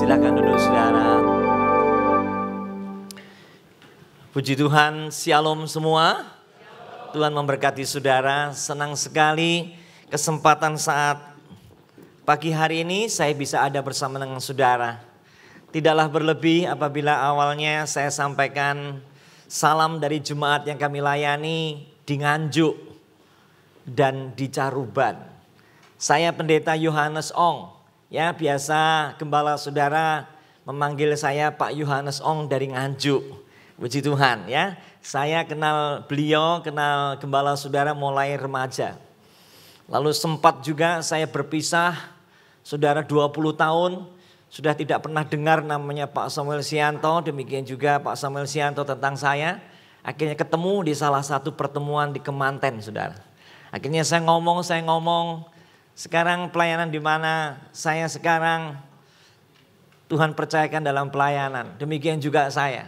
Silakan duduk saudara. Puji Tuhan, shalom semua. Tuhan memberkati saudara. Senang sekali kesempatan saat pagi hari ini saya bisa ada bersama dengan saudara. Tidaklah berlebih apabila awalnya saya sampaikan salam dari jemaat yang kami layani di Nganjuk dan di Caruban. Saya Pendeta Yohanes Ong. Ya, biasa gembala saudara memanggil saya Pak Yohanes Ong dari Nganjuk. Puji Tuhan ya. Saya kenal beliau, kenal gembala saudara mulai remaja. Lalu sempat juga saya berpisah, saudara 20 tahun. Sudah tidak pernah dengar namanya Pak Samuel Sianto, demikian juga Pak Samuel Sianto tentang saya. Akhirnya ketemu di salah satu pertemuan di Kemanten saudara. Akhirnya saya ngomong, sekarang pelayanan di mana saya sekarang Tuhan percayakan dalam pelayanan. Demikian juga saya.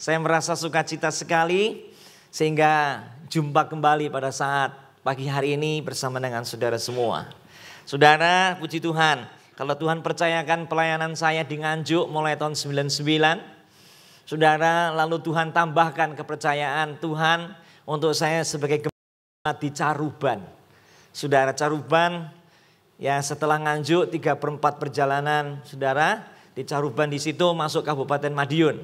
Saya merasa sukacita sekali sehingga jumpa kembali pada saat pagi hari ini bersama dengan saudara semua. Saudara, puji Tuhan. Kalau Tuhan percayakan pelayanan saya di Nganjuk mulai tahun 99. Saudara, lalu Tuhan tambahkan kepercayaan Tuhan untuk saya sebagai gembala di Caruban. Saudara, Caruban ya setelah Nganjuk 3/4 perjalanan saudara di Caruban, di situ masuk Kabupaten Madiun.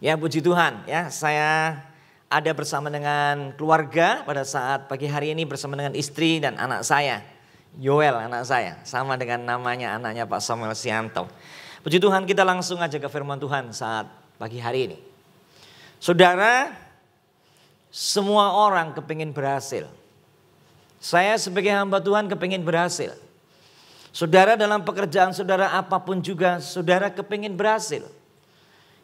Ya puji Tuhan ya, saya ada bersama dengan keluarga pada saat pagi hari ini bersama dengan istri dan anak saya. Yoel anak saya, sama dengan namanya anaknya Pak Samuel Sianto. Puji Tuhan, kita langsung aja ke firman Tuhan saat pagi hari ini. Saudara, semua orang kepingin berhasil. Saya sebagai hamba Tuhan kepingin berhasil. Saudara, dalam pekerjaan saudara apapun juga saudara kepingin berhasil.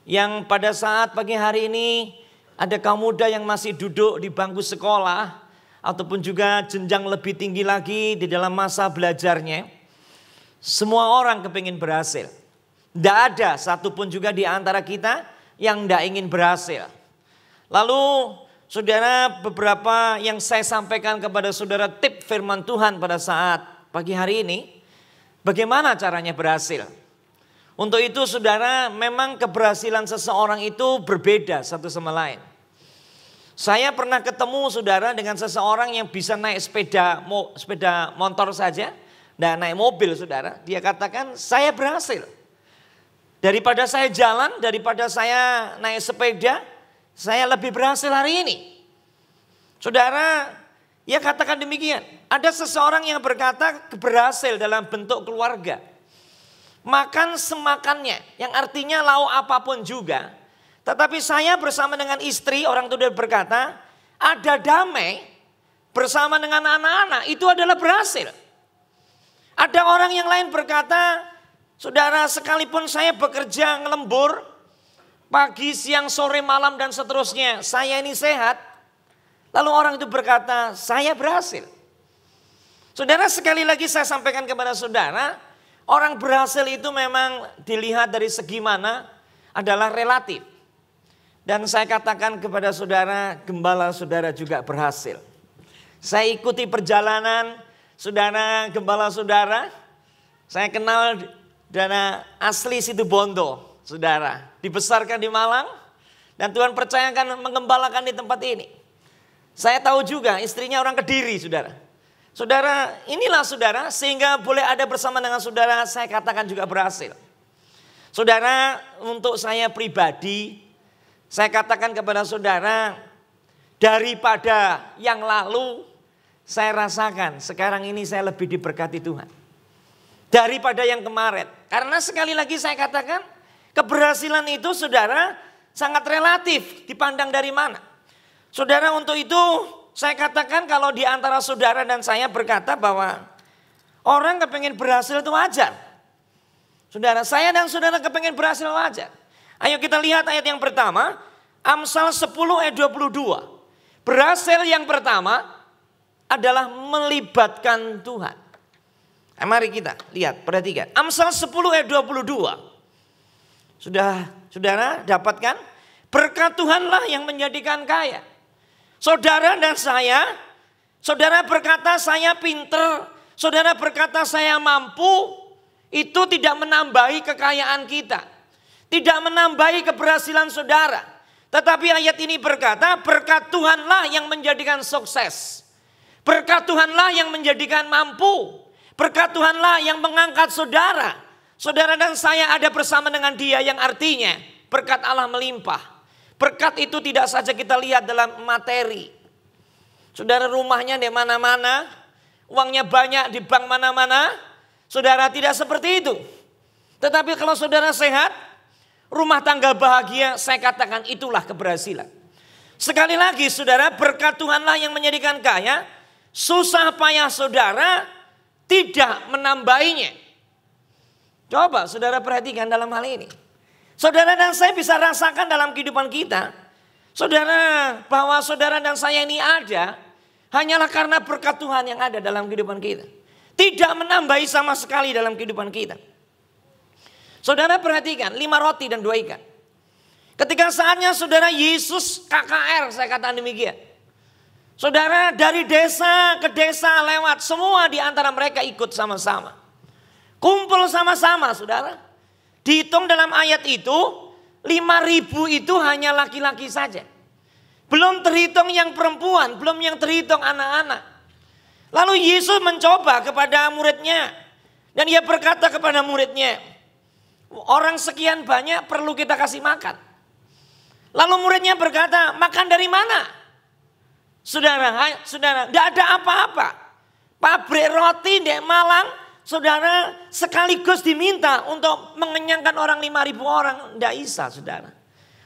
Yang pada saat pagi hari ini ada kaum muda yang masih duduk di bangku sekolah ataupun juga jenjang lebih tinggi lagi di dalam masa belajarnya. Semua orang kepingin berhasil. Tidak ada satupun juga di antara kita yang tidak ingin berhasil. Lalu saudara, beberapa yang saya sampaikan kepada saudara tip firman Tuhan pada saat pagi hari ini. Bagaimana caranya berhasil? Untuk itu saudara, memang keberhasilan seseorang itu berbeda satu sama lain. Saya pernah ketemu saudara dengan seseorang yang bisa naik sepeda motor saja, dan naik mobil saudara. Dia katakan saya berhasil. Daripada saya jalan, daripada saya naik sepeda, saya lebih berhasil hari ini. Saudara, ia katakan demikian. Ada seseorang yang berkata berhasil dalam bentuk keluarga. Makan semakannya, yang artinya lauk apapun juga. Tetapi saya bersama dengan istri, orang itu berkata, ada damai bersama dengan anak-anak, itu adalah berhasil. Ada orang yang lain berkata, saudara, sekalipun saya bekerja ngelembur, pagi, siang, sore, malam dan seterusnya, saya ini sehat. Lalu orang itu berkata, saya berhasil. Saudara, sekali lagi saya sampaikan kepada saudara, orang berhasil itu memang dilihat dari segi mana adalah relatif. Dan saya katakan kepada saudara, gembala saudara juga berhasil. Saya ikuti perjalanan saudara, gembala saudara. Saya kenal dana asli Situbondo, saudara. Dibesarkan di Malang dan Tuhan percayakan mengembalakan di tempat ini. Saya tahu juga istrinya orang Kediri, saudara. Saudara, inilah saudara, sehingga boleh ada bersama dengan saudara, saya katakan juga berhasil. Saudara, untuk saya pribadi, saya katakan kepada saudara, daripada yang lalu, saya rasakan sekarang ini saya lebih diberkati Tuhan. Daripada yang kemarin. Karena sekali lagi saya katakan, keberhasilan itu saudara sangat relatif dipandang dari mana. Saudara, untuk itu saya katakan kalau di antara saudara dan saya berkata bahwa orang kepengen berhasil itu wajar. Saudara, saya dan saudara kepengen berhasil wajar. Ayo kita lihat ayat yang pertama. Amsal 10 ayat 22. Berhasil yang pertama adalah melibatkan Tuhan. Mari kita lihat, perhatikan. Amsal 10 ayat 22. Sudah saudara dapatkan? Berkat Tuhanlah yang menjadikan kaya. Saudara dan saya, saudara berkata saya pinter, saudara berkata saya mampu, itu tidak menambahi kekayaan kita. Tidak menambahi keberhasilan saudara. Tetapi ayat ini berkata, berkat Tuhanlah yang menjadikan sukses. Berkat Tuhanlah yang menjadikan mampu. Berkat Tuhanlah yang mengangkat saudara. Saudara dan saya ada bersama dengan Dia, yang artinya berkat Allah melimpah. Berkat itu tidak saja kita lihat dalam materi. Saudara, rumahnya di mana-mana, uangnya banyak di bank mana-mana. Saudara, tidak seperti itu. Tetapi kalau saudara sehat, rumah tangga bahagia, saya katakan itulah keberhasilan. Sekali lagi saudara, berkat Tuhanlah yang menjadikan kaya. Susah payah saudara tidak menambahinya. Coba saudara perhatikan dalam hal ini. Saudara dan saya bisa rasakan dalam kehidupan kita. Saudara, bahwa saudara dan saya ini ada hanyalah karena berkat Tuhan yang ada dalam kehidupan kita. Tidak menambahi sama sekali dalam kehidupan kita. Saudara perhatikan, 5 roti dan 2 ikan. Ketika saatnya saudara Yesus KKR, saya katakan demikian. Saudara, dari desa ke desa lewat, semua di antara mereka ikut sama-sama. Kumpul sama-sama saudara. Dihitung dalam ayat itu, 5.000 itu hanya laki-laki saja. Belum terhitung yang perempuan, belum yang terhitung anak-anak. Lalu Yesus mencoba kepada muridnya. Dan Ia berkata kepada muridnya, orang sekian banyak perlu kita kasih makan. Lalu muridnya berkata, makan dari mana? Saudara, tidak ada apa-apa. Pabrik roti di Malang, saudara, sekaligus diminta untuk mengenyangkan orang 5.000 orang. Tidak bisa saudara.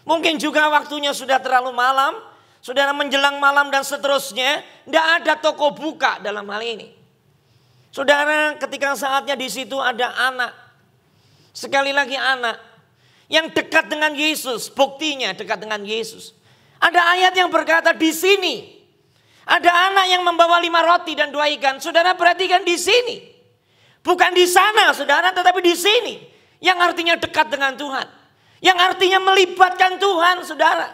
Mungkin juga waktunya sudah terlalu malam. Saudara, menjelang malam dan seterusnya. Tidak ada toko buka dalam hal ini. Saudara, ketika saatnya di situ ada anak. Sekali lagi anak. Yang dekat dengan Yesus. Buktinya dekat dengan Yesus. Ada ayat yang berkata di sini. Ada anak yang membawa 5 roti dan 2 ikan. Saudara perhatikan di sini. Bukan di sana saudara, tetapi di sini. Yang artinya dekat dengan Tuhan. Yang artinya melibatkan Tuhan saudara.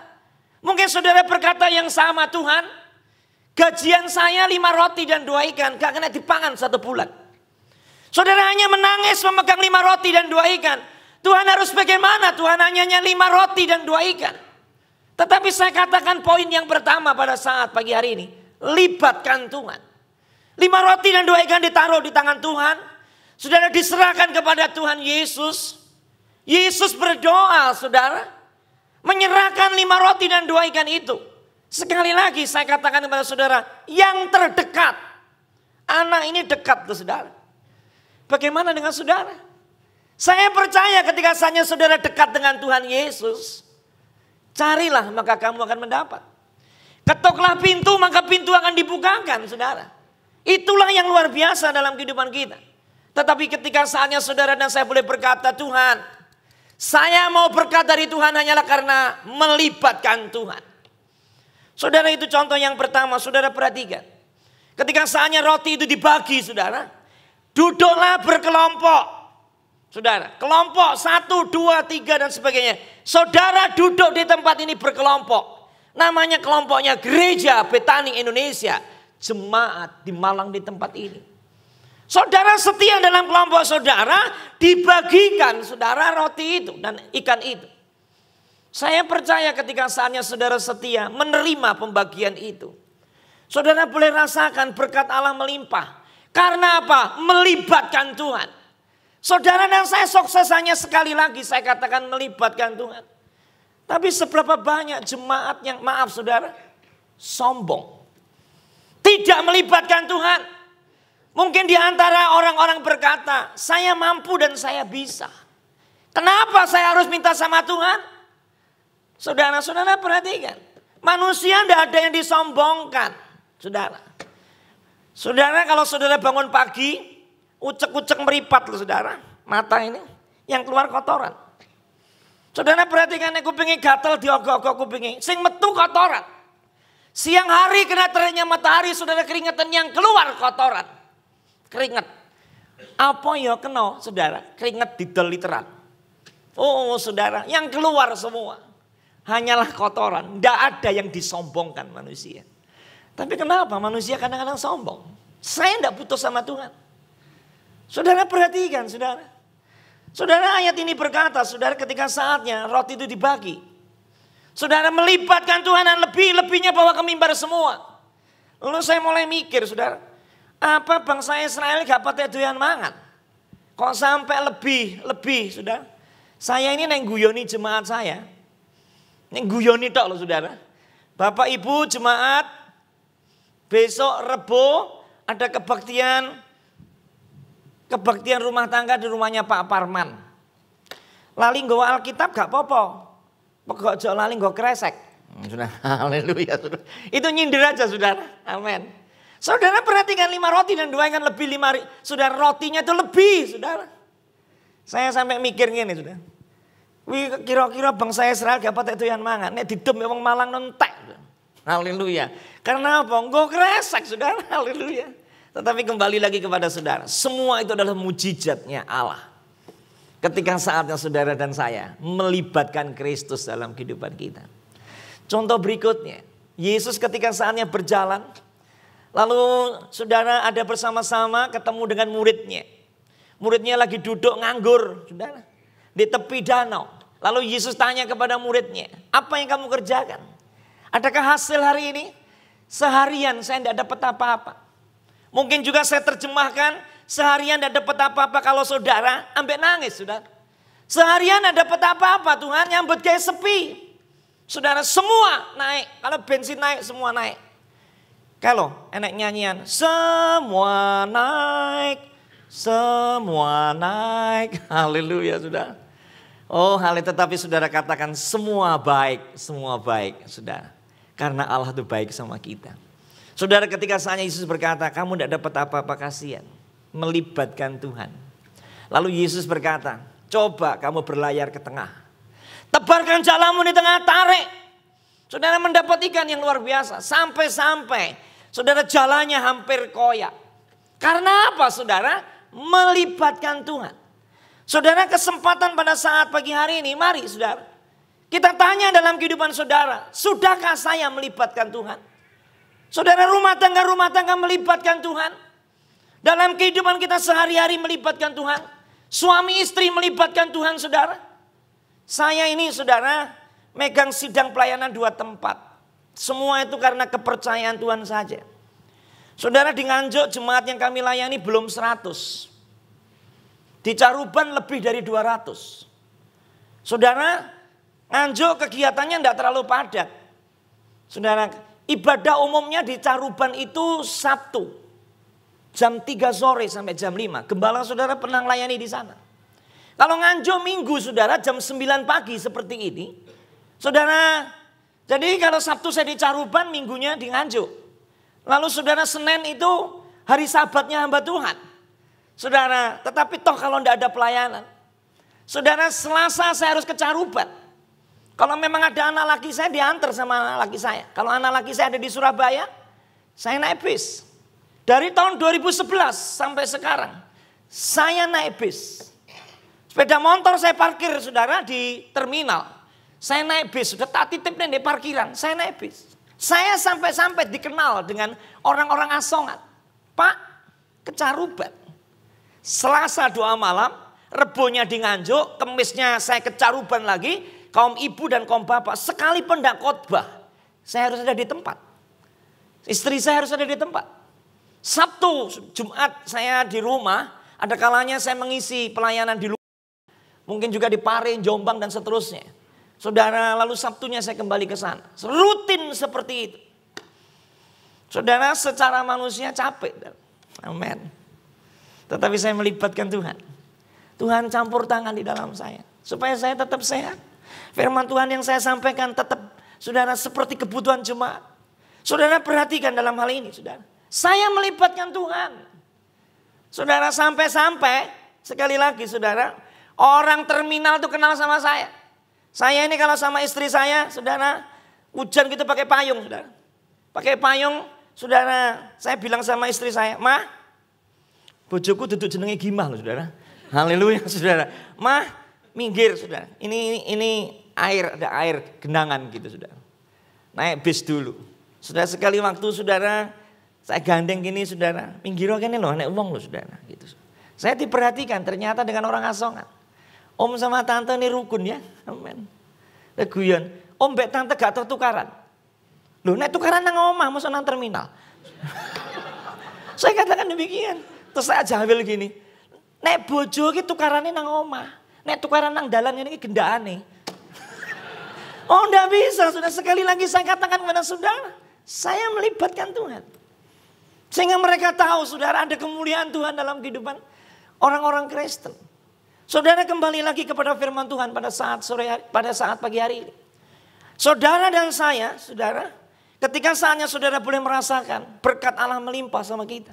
Mungkin saudara berkata yang sama, Tuhan, gajian saya 5 roti dan 2 ikan. Gak kena dipangan 1 bulan. Saudara hanya menangis memegang 5 roti dan 2 ikan. Tuhan harus bagaimana? Tuhan hanya 5 roti dan 2 ikan. Tetapi saya katakan poin yang pertama pada saat pagi hari ini. Libatkan Tuhan. 5 roti dan 2 ikan ditaruh di tangan Tuhan. Saudara, diserahkan kepada Tuhan Yesus. Yesus berdoa saudara. Menyerahkan 5 roti dan 2 ikan itu. Sekali lagi saya katakan kepada saudara. Yang terdekat. Anak ini dekat tuh saudara. Bagaimana dengan saudara? Saya percaya ketika saatnya saudara dekat dengan Tuhan Yesus. Carilah maka kamu akan mendapat. Ketuklah pintu maka pintu akan dibukakan saudara. Itulah yang luar biasa dalam kehidupan kita. Tetapi ketika saatnya saudara dan saya boleh berkata, Tuhan, saya mau berkat dari Tuhan hanyalah karena melibatkan Tuhan. Saudara, itu contoh yang pertama, saudara perhatikan. Ketika saatnya roti itu dibagi saudara, duduklah berkelompok. Saudara, kelompok 1, 2, 3 dan sebagainya. Saudara duduk di tempat ini berkelompok. Namanya kelompoknya Gereja Betani Indonesia. Jemaat di Malang di tempat ini. Saudara setia dalam kelompok saudara, dibagikan saudara roti itu dan ikan itu. Saya percaya ketika saatnya saudara setia menerima pembagian itu. Saudara boleh rasakan berkat Allah melimpah. Karena apa? Melibatkan Tuhan. Saudara dan saya sukses hanya sekali lagi saya katakan melibatkan Tuhan. Tapi seberapa banyak jemaat yang maaf saudara, sombong. Tidak melibatkan Tuhan. Mungkin di antara orang-orang berkata, saya mampu dan saya bisa. Kenapa saya harus minta sama Tuhan? Saudara-saudara perhatikan. Manusia tidak ada yang disombongkan. Saudara. Saudara kalau saudara bangun pagi, ucek-ucek meripat loh saudara. Mata ini yang keluar kotoran. Saudara perhatikan kupingnya gatel diogok-ogok kupingnya. Sing metu kotoran. Siang hari kena teriknya matahari saudara keringetan yang keluar kotoran. Keringet. Apa ya kena saudara? Keringet didel literan. Oh saudara yang keluar semua. Hanyalah kotoran. Tidak ada yang disombongkan manusia. Tapi kenapa manusia kadang-kadang sombong? Saya tidak butuh sama Tuhan. Saudara perhatikan saudara. Saudara, ayat ini berkata, saudara, ketika saatnya roti itu dibagi, saudara melibatkan Tuhan dan lebih-lebihnya bawa ke mimbar semua. Lalu saya mulai mikir, saudara, apa bangsa Israel gak patah doyan mangan? Kok sampai lebih, saudara? Saya ini neng guyoni jemaat saya. Neng guyoni tok loh, saudara. Bapak Ibu jemaat, besok Rebo ada kebaktian rumah tangga di rumahnya Pak Parman. Lali nggawa Alkitab gak apa-apa. Pokok aja lali nggawa kresek. Sudah, haleluya. Itu nyindir aja, saudara. Amin. Saudara perhatikan 5 roti dan 2 ikan lebih 5. Saudara, rotinya itu lebih, saudara. Saya sampai mikir gini, saudara. Wih, kira-kira bangsa Israel gak patah doyan mangan. Nek didem wong Malang nontek. Haleluya. Karena apa? Nggawa kresek, saudara. Haleluya. Tetapi kembali lagi kepada saudara. Semua itu adalah mujizatnya Allah. Ketika saatnya saudara dan saya melibatkan Kristus dalam kehidupan kita. Contoh berikutnya. Yesus ketika saatnya berjalan. Lalu saudara ada bersama-sama ketemu dengan muridnya. Muridnya lagi duduk nganggur, saudara. Di tepi danau. Lalu Yesus tanya kepada muridnya. Apa yang kamu kerjakan? Adakah hasil hari ini? Seharian saya tidak dapat apa-apa. Mungkin juga saya terjemahkan, seharian tidak dapat apa-apa kalau saudara ambek nangis, saudara. Seharian tidak dapat apa-apa, Tuhan nyambut kayak sepi. Saudara, semua naik. Kalau bensin naik, semua naik. Kalau enak nyanyian, semua naik. Haleluya, saudara. Oh, tetapi saudara katakan semua baik, saudara. Karena Allah itu baik sama kita. Saudara, ketika saatnya Yesus berkata, kamu tidak dapat apa-apa, kasihan. Melibatkan Tuhan. Lalu Yesus berkata, coba kamu berlayar ke tengah. Tebarkan jalamu di tengah, tarik. Saudara mendapat ikan yang luar biasa. Sampai-sampai saudara jalannya hampir koyak. Karena apa, saudara? Melibatkan Tuhan. Saudara, kesempatan pada saat pagi hari ini, mari saudara. Kita tanya dalam kehidupan saudara, sudahkah saya melibatkan Tuhan? Saudara, rumah tangga melibatkan Tuhan. Dalam kehidupan kita sehari-hari melibatkan Tuhan. Suami istri melibatkan Tuhan, saudara. Saya ini, saudara, megang sidang pelayanan 2 tempat. Semua itu karena kepercayaan Tuhan saja. Saudara, di Nganjuk jemaat yang kami layani belum 100. Di Caruban lebih dari 200. Saudara, Nganjuk kegiatannya tidak terlalu padat. Saudara, ibadah umumnya di Caruban itu Sabtu. Jam 3 sore sampai jam 5. Gembala saudara pernah layani di sana. Kalau Nganjuk Minggu saudara jam 9 pagi seperti ini. Saudara, jadi kalau Sabtu saya di Caruban, Minggunya di Nganjuk. Lalu saudara Senin itu hari Sabatnya hamba Tuhan. Saudara, tetapi toh kalau tidak ada pelayanan. Saudara, Selasa saya harus ke Caruban. Kalau memang ada anak laki saya diantar sama anak laki saya. Kalau anak laki saya ada di Surabaya, saya naik bis. Dari tahun 2011 sampai sekarang, saya naik bis. Sepeda motor saya parkir, saudara, di terminal. Saya naik bis, sudah tak titipnya di parkiran, saya naik bis. Saya sampai-sampai dikenal dengan orang-orang asongan. Pak, ke Caruban. Selasa doa malam, Rebonya di Nganjuk, Kemisnya saya ke Caruban lagi, kaum ibu dan kaum bapak, sekalipun tidak khotbah, saya harus ada di tempat. Istri saya harus ada di tempat. Sabtu, Jumat saya di rumah, ada kalanya saya mengisi pelayanan di luar. Mungkin juga di Pare, Jombang dan seterusnya. Saudara, lalu Sabtunya saya kembali ke sana. Rutin seperti itu. Saudara, secara manusia capek. Amin. Tetapi saya melibatkan Tuhan. Tuhan campur tangan di dalam saya. Supaya saya tetap sehat. Firman Tuhan yang saya sampaikan tetap, saudara, seperti kebutuhan jemaat. Saudara perhatikan dalam hal ini, saudara. Saya melibatkan Tuhan. Saudara, sampai-sampai, sekali lagi saudara, orang terminal itu kenal sama saya. Saya ini kalau sama istri saya, saudara, hujan gitu pakai payung, saudara. Pakai payung, saudara, saya bilang sama istri saya, "Mah, bojoku duduk jenenge Gimah loh, saudara." Haleluya, saudara. "Mah, minggir, saudara. Ini air, ada air genangan gitu, saudara. Naik bis dulu." Saudara, sekali waktu saudara, saya gandeng gini, saudara. "Minggir kene loh, nek wong loh, saudara." Gitu. Saya diperhatikan ternyata dengan orang asongan. Om sama tante ini rukun ya. Amin. Guyon. Om mbek tante gak tertukaran. Loh, nek tukaran nang omah masa nang terminal. Saya katakan demikian. Terus saya jawel gini. Nek bojo ki tukarane nang omah. Nek tukaran nang dalan ini gendakane. Oh, enggak bisa. Sudah sekali lagi saya katakan kepada saudara. Saya melibatkan Tuhan. Sehingga mereka tahu saudara ada kemuliaan Tuhan dalam kehidupan orang-orang Kristen. Saudara kembali lagi kepada firman Tuhan pada saat pagi hari ini. Saudara dan saya, saudara, ketika saatnya saudara boleh merasakan berkat Allah melimpah sama kita.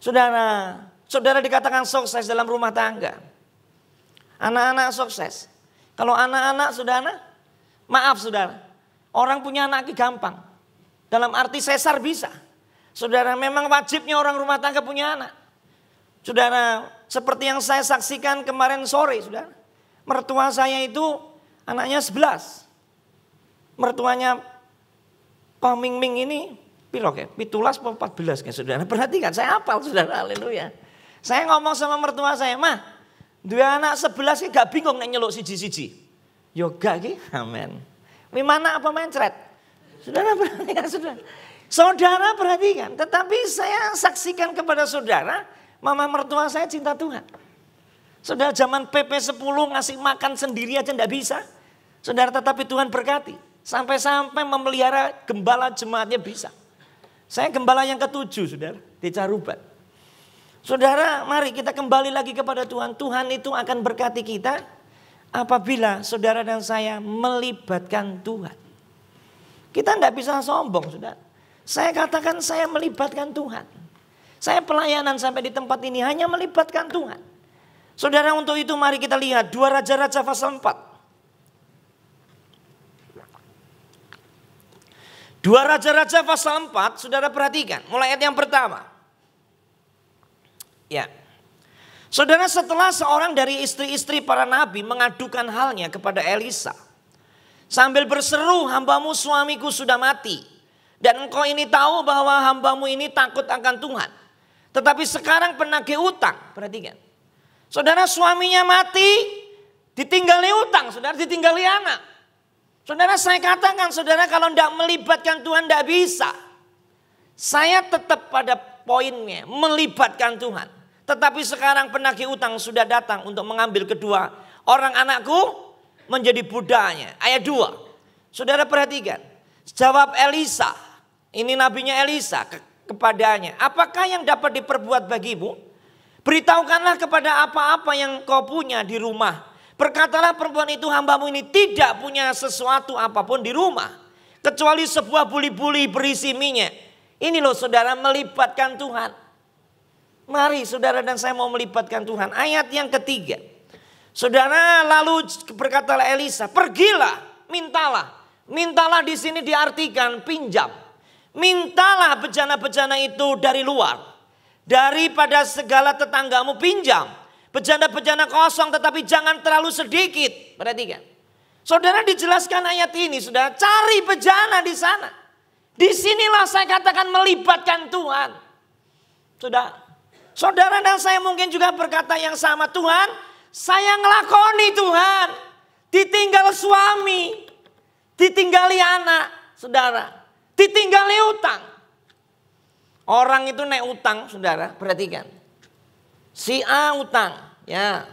Saudara dikatakan sukses dalam rumah tangga. Anak-anak sukses. Kalau anak-anak saudara, maaf saudara, orang punya anak gampang. Dalam arti sesar bisa. Saudara, memang wajibnya orang rumah tangga punya anak. Saudara, seperti yang saya saksikan kemarin sore, saudara. Mertua saya itu anaknya 11. Mertuanya Pak Ming Ming ini, pirok ya, 17 atau 14 kan saudara. Perhatikan, saya hafal saudara, haleluya. Saya ngomong sama mertua saya, mah, dua anak 11 gak bingung nek nyeluk siji-siji. Yo gak ki, amin. Mana apa mencret? Saudara perhatikan saudara. Saudara perhatikan, tetapi saya saksikan kepada saudara, mama mertua saya cinta Tuhan. Saudara zaman PP 10 ngasih makan sendiri aja enggak bisa. Saudara tetapi Tuhan berkati. Sampai-sampai memelihara gembala jemaatnya bisa. Saya gembala yang ke-7 saudara di Caruban. Saudara mari kita kembali lagi kepada Tuhan. Tuhan itu akan berkati kita apabila saudara dan saya melibatkan Tuhan. Kita enggak bisa sombong saudara. Saya katakan saya melibatkan Tuhan. Saya pelayanan sampai di tempat ini hanya melibatkan Tuhan. Saudara untuk itu mari kita lihat 2 Raja-Raja pasal 4. 2 Raja-Raja pasal 4, saudara perhatikan. Mulai ayat yang pertama. Ya. Saudara setelah seorang dari istri-istri para nabi mengadukan halnya kepada Elisa. Sambil berseru, hambamu suamiku sudah mati. Dan engkau ini tahu bahwa hambamu ini takut akan Tuhan. Tetapi sekarang penagih utang, perhatikan. Saudara suaminya mati, ditinggali utang, saudara ditinggali anak. Saudara saya katakan, saudara kalau tidak melibatkan Tuhan tidak bisa. Saya tetap pada poinnya, melibatkan Tuhan. Tetapi sekarang penagih utang sudah datang untuk mengambil kedua orang anakku menjadi budaknya. Ayat 2, saudara perhatikan. Jawab Elisa, ini nabinya Elisa kepadanya, apakah yang dapat diperbuat bagimu? Beritahukanlah kepada apa-apa yang kau punya di rumah. Berkatalah perempuan itu, hambamu ini tidak punya sesuatu apapun di rumah. Kecuali sebuah buli-buli berisi minyak. Ini loh saudara melibatkan Tuhan. Mari saudara dan saya mau melibatkan Tuhan. Ayat yang ketiga. Saudara lalu berkatalah Elisa, pergilah, mintalah. Mintalah di sini diartikan pinjam. Mintalah bejana-bejana itu dari luar. Daripada segala tetanggamu pinjam. Bejana-bejana kosong tetapi jangan terlalu sedikit. Perhatikan. Saudara dijelaskan ayat ini, saudara cari bejana di sana. Disinilah saya katakan melibatkan Tuhan. Saudara dan saya mungkin juga berkata yang sama, Tuhan saya ngelakoni Tuhan. Ditinggal suami, ditinggali anak, saudara. Ditinggali utang. Orang itu naik utang, saudara, perhatikan. Si A utang, ya.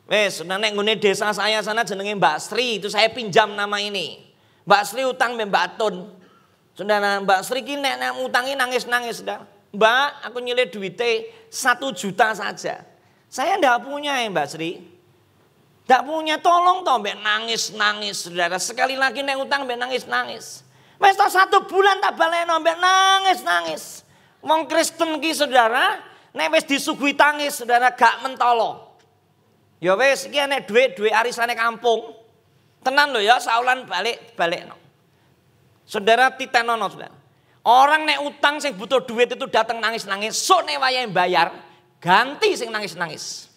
Wes, sudah naik ngune desa saya sana jenenge Mbak Sri, itu saya pinjam nama ini. Mbak Sri utang Mbak Tun. Saudara, Mbak Sri ki nek utangi nangis-nangis, saudara. Mbak, aku nyilih duitnya 1 juta saja. Saya enggak punya ya Mbak Sri. Enggak punya, tolong toh mbak nangis-nangis, saudara. Sekali lagi nek utang mbak nangis-nangis. Wes toh 1 bulan tak baleno mbak nangis-nangis. Wong Kristen ki saudara, nek wis disuguhi tangis saudara gak mentolo. Ya wis iki nek duit arisane kampung. Tenan lho ya saulan balik-balikno. Saudara titenono saudara. Orang nek utang sing butuh duit itu datang nangis-nangis, sok nek wayahe bayar ganti sing nangis-nangis.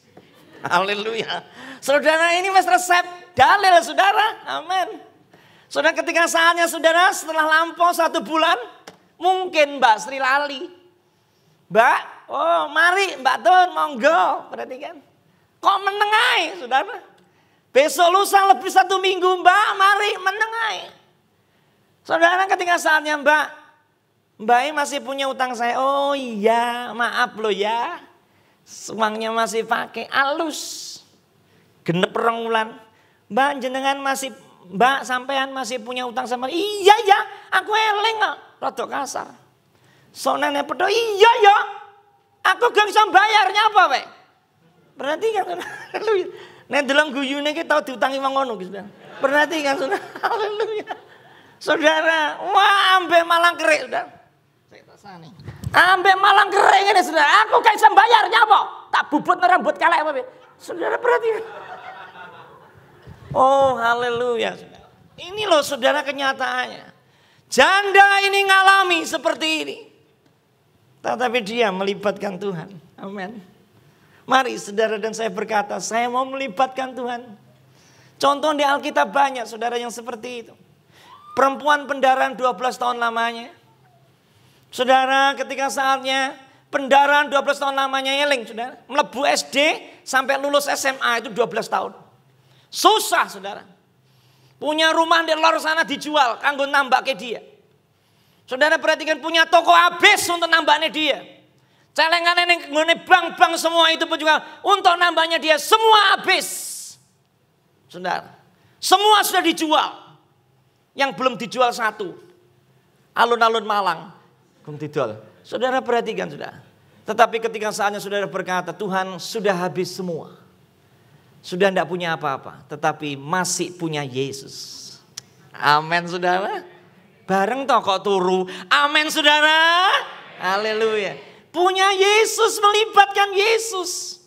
Haleluya. Saudara ini mas resep dalil saudara. Amin. Saudara ketika saatnya saudara setelah lampau 1 bulan mungkin Mbak Sri lali. Mbak, oh mari Mbak Tun monggo. Perhatikan. Kok menengai saudara. Besok lusa lebih 1 minggu, Mbak, mari menengai. Saudara, ketika saatnya Mbak masih punya utang saya. Oh iya, maaf loh ya. Uangnya masih pakai alus. Genep 2 wulan. Mbak sampean masih punya utang sama. Iya ya, aku eling kok. Rodok kasar. Soalnya pedo, iya ya. Aku gak bisa bayarnya apa, Pak? Berarti kan, nek deleng guyune iki tau diutangi wong ngono, Saudara. Perhatikan, Saudara. Haleluya. Saudara, wah ambek malang kerik, Saudara. Saya tasane. Ambek malang kerik ngene, Saudara. Aku gak bisa bayarnya apa? Tak bubut rambut kelek apa, Pak? Saudara perhatikan. Oh, haleluya, Saudara. Ini loh, Saudara, kenyataannya. Janda ini ngalami seperti ini. Tetapi dia melibatkan Tuhan. Amin. Mari saudara dan saya berkata, saya mau melibatkan Tuhan. Contoh di Alkitab banyak saudara yang seperti itu. Perempuan pendarahan 12 tahun lamanya. Saudara, ketika saatnya pendarahan 12 tahun lamanya eling saudara. Melebu SD sampai lulus SMA itu 12 tahun. Susah saudara. Punya rumah di luar sana dijual, kanggo nambah ke dia. Saudara perhatikan, punya toko habis untuk nambahnya dia. Celengan ngene bank-bank semua itu pun juga untuk nambahnya dia semua habis. Saudara, semua sudah dijual. Yang belum dijual 1. Alun-alun Malang belum dijual. Saudara perhatikan saudara. Tetapi ketika saatnya saudara berkata, Tuhan sudah habis semua. Sudah tidak punya apa-apa, tetapi masih punya Yesus. Amin saudara. Bareng toh kok turu. Amin saudara. Haleluya. Punya Yesus, melibatkan Yesus.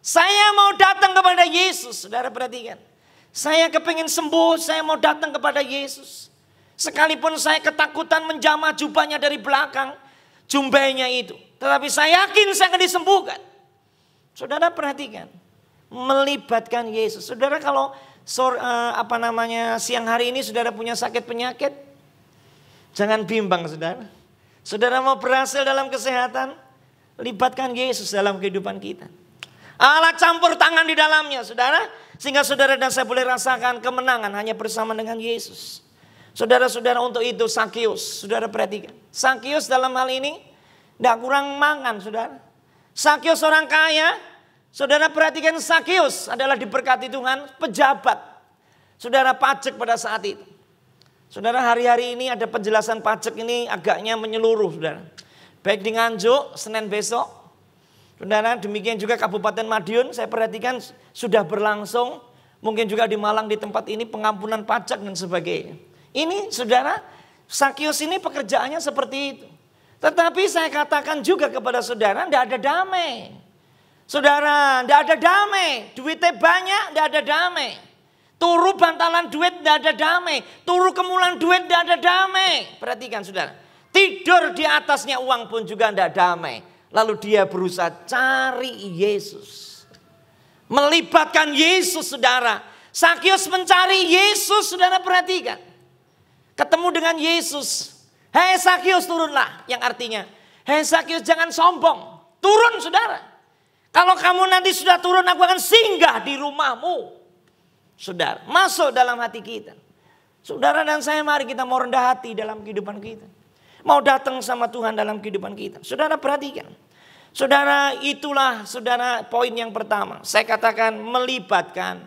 Saya mau datang kepada Yesus. Saudara perhatikan. Saya kepingin sembuh, saya mau datang kepada Yesus. Sekalipun saya ketakutan menjamah jubahnya dari belakang. Jumbainya itu. Tetapi saya yakin saya akan disembuhkan. Saudara perhatikan. Melibatkan Yesus. Saudara kalau siang hari ini saudara punya sakit penyakit. Jangan bimbang saudara. Saudara mau berhasil dalam kesehatan. Libatkan Yesus dalam kehidupan kita. Allah campur tangan di dalamnya saudara. Sehingga saudara dan saya boleh rasakan kemenangan hanya bersama dengan Yesus. Saudara-saudara untuk itu Sakius. Saudara perhatikan. Sakius dalam hal ini tidak kurang mangan saudara. Sakius orang kaya. Saudara perhatikan Sakius adalah diberkati Tuhan pejabat. Saudara pajak pada saat itu. Saudara hari-hari ini ada penjelasan pajak ini agaknya menyeluruh saudara. Baik di Nganjuk Senin besok. Saudara demikian juga Kabupaten Madiun saya perhatikan sudah berlangsung. Mungkin juga di Malang di tempat ini pengampunan pajak dan sebagainya. Ini saudara Sakius ini pekerjaannya seperti itu. Tetapi saya katakan juga kepada saudara tidak ada damai. Saudara tidak ada damai. Duitnya banyak tidak ada damai. Turu bantalan duit tidak ada damai. Turu kemulan duit tidak ada damai. Perhatikan saudara. Tidur di atasnya uang pun juga tidak damai. Lalu dia berusaha cari Yesus. Melibatkan Yesus saudara. Sakius mencari Yesus saudara perhatikan. Ketemu dengan Yesus. Hei Sakius turunlah. Yang artinya. Hei Sakius jangan sombong. Turun saudara. Kalau kamu nanti sudah turun aku akan singgah di rumahmu. Saudara, masuk dalam hati kita. Saudara dan saya mari kita mau rendah hati dalam kehidupan kita. Mau datang sama Tuhan dalam kehidupan kita. Saudara perhatikan. Saudara itulah saudara poin yang pertama. Saya katakan melibatkan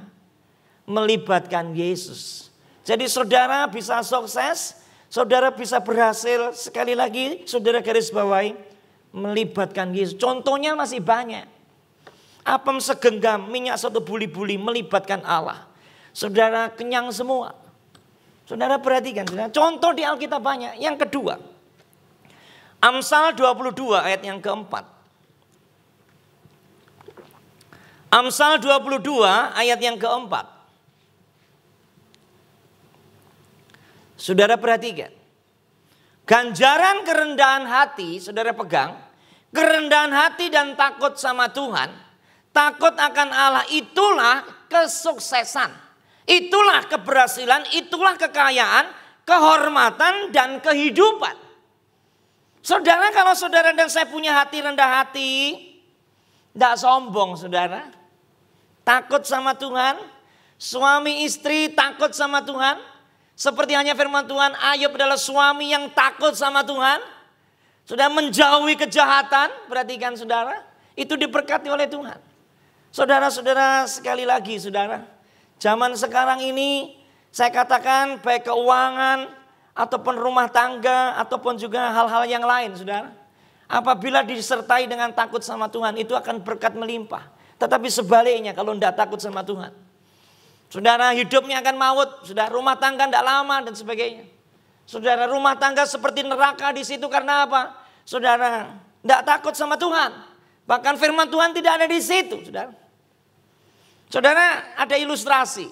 Yesus. Jadi saudara bisa sukses. Saudara bisa berhasil. Sekali lagi saudara garis bawahi. Melibatkan Yesus. Contohnya masih banyak. Apem segenggam, minyak satu buli-buli melibatkan Allah. Saudara kenyang semua. Saudara perhatikan. Saudara. Contoh di Alkitab banyak. Yang kedua. Amsal 22 ayat yang keempat. Amsal 22 ayat yang keempat. Saudara perhatikan. Ganjaran kerendahan hati. Saudara pegang. Kerendahan hati dan takut sama Tuhan. Takut akan Allah. Itulah kesuksesan. Itulah keberhasilan, itulah kekayaan, kehormatan dan kehidupan. Saudara kalau saudara dan saya punya hati rendah hati, tidak sombong saudara. Takut sama Tuhan, Suami istri takut sama Tuhan. Seperti hanya firman Tuhan, Ayub adalah suami yang takut sama Tuhan. Sudah menjauhi kejahatan, perhatikan saudara. Itu diberkati oleh Tuhan. Saudara-saudara, sekali lagi saudara. Zaman sekarang ini saya katakan baik keuangan ataupun rumah tangga ataupun juga hal-hal yang lain saudara. Apabila disertai dengan takut sama Tuhan itu akan berkat melimpah. Tetapi sebaliknya kalau tidak takut sama Tuhan. Saudara hidupnya akan maut, saudara rumah tangga tidak lama dan sebagainya. Saudara rumah tangga seperti neraka di situ karena apa? Saudara tidak takut sama Tuhan. Bahkan firman Tuhan tidak ada di situ, saudara. Saudara ada ilustrasi.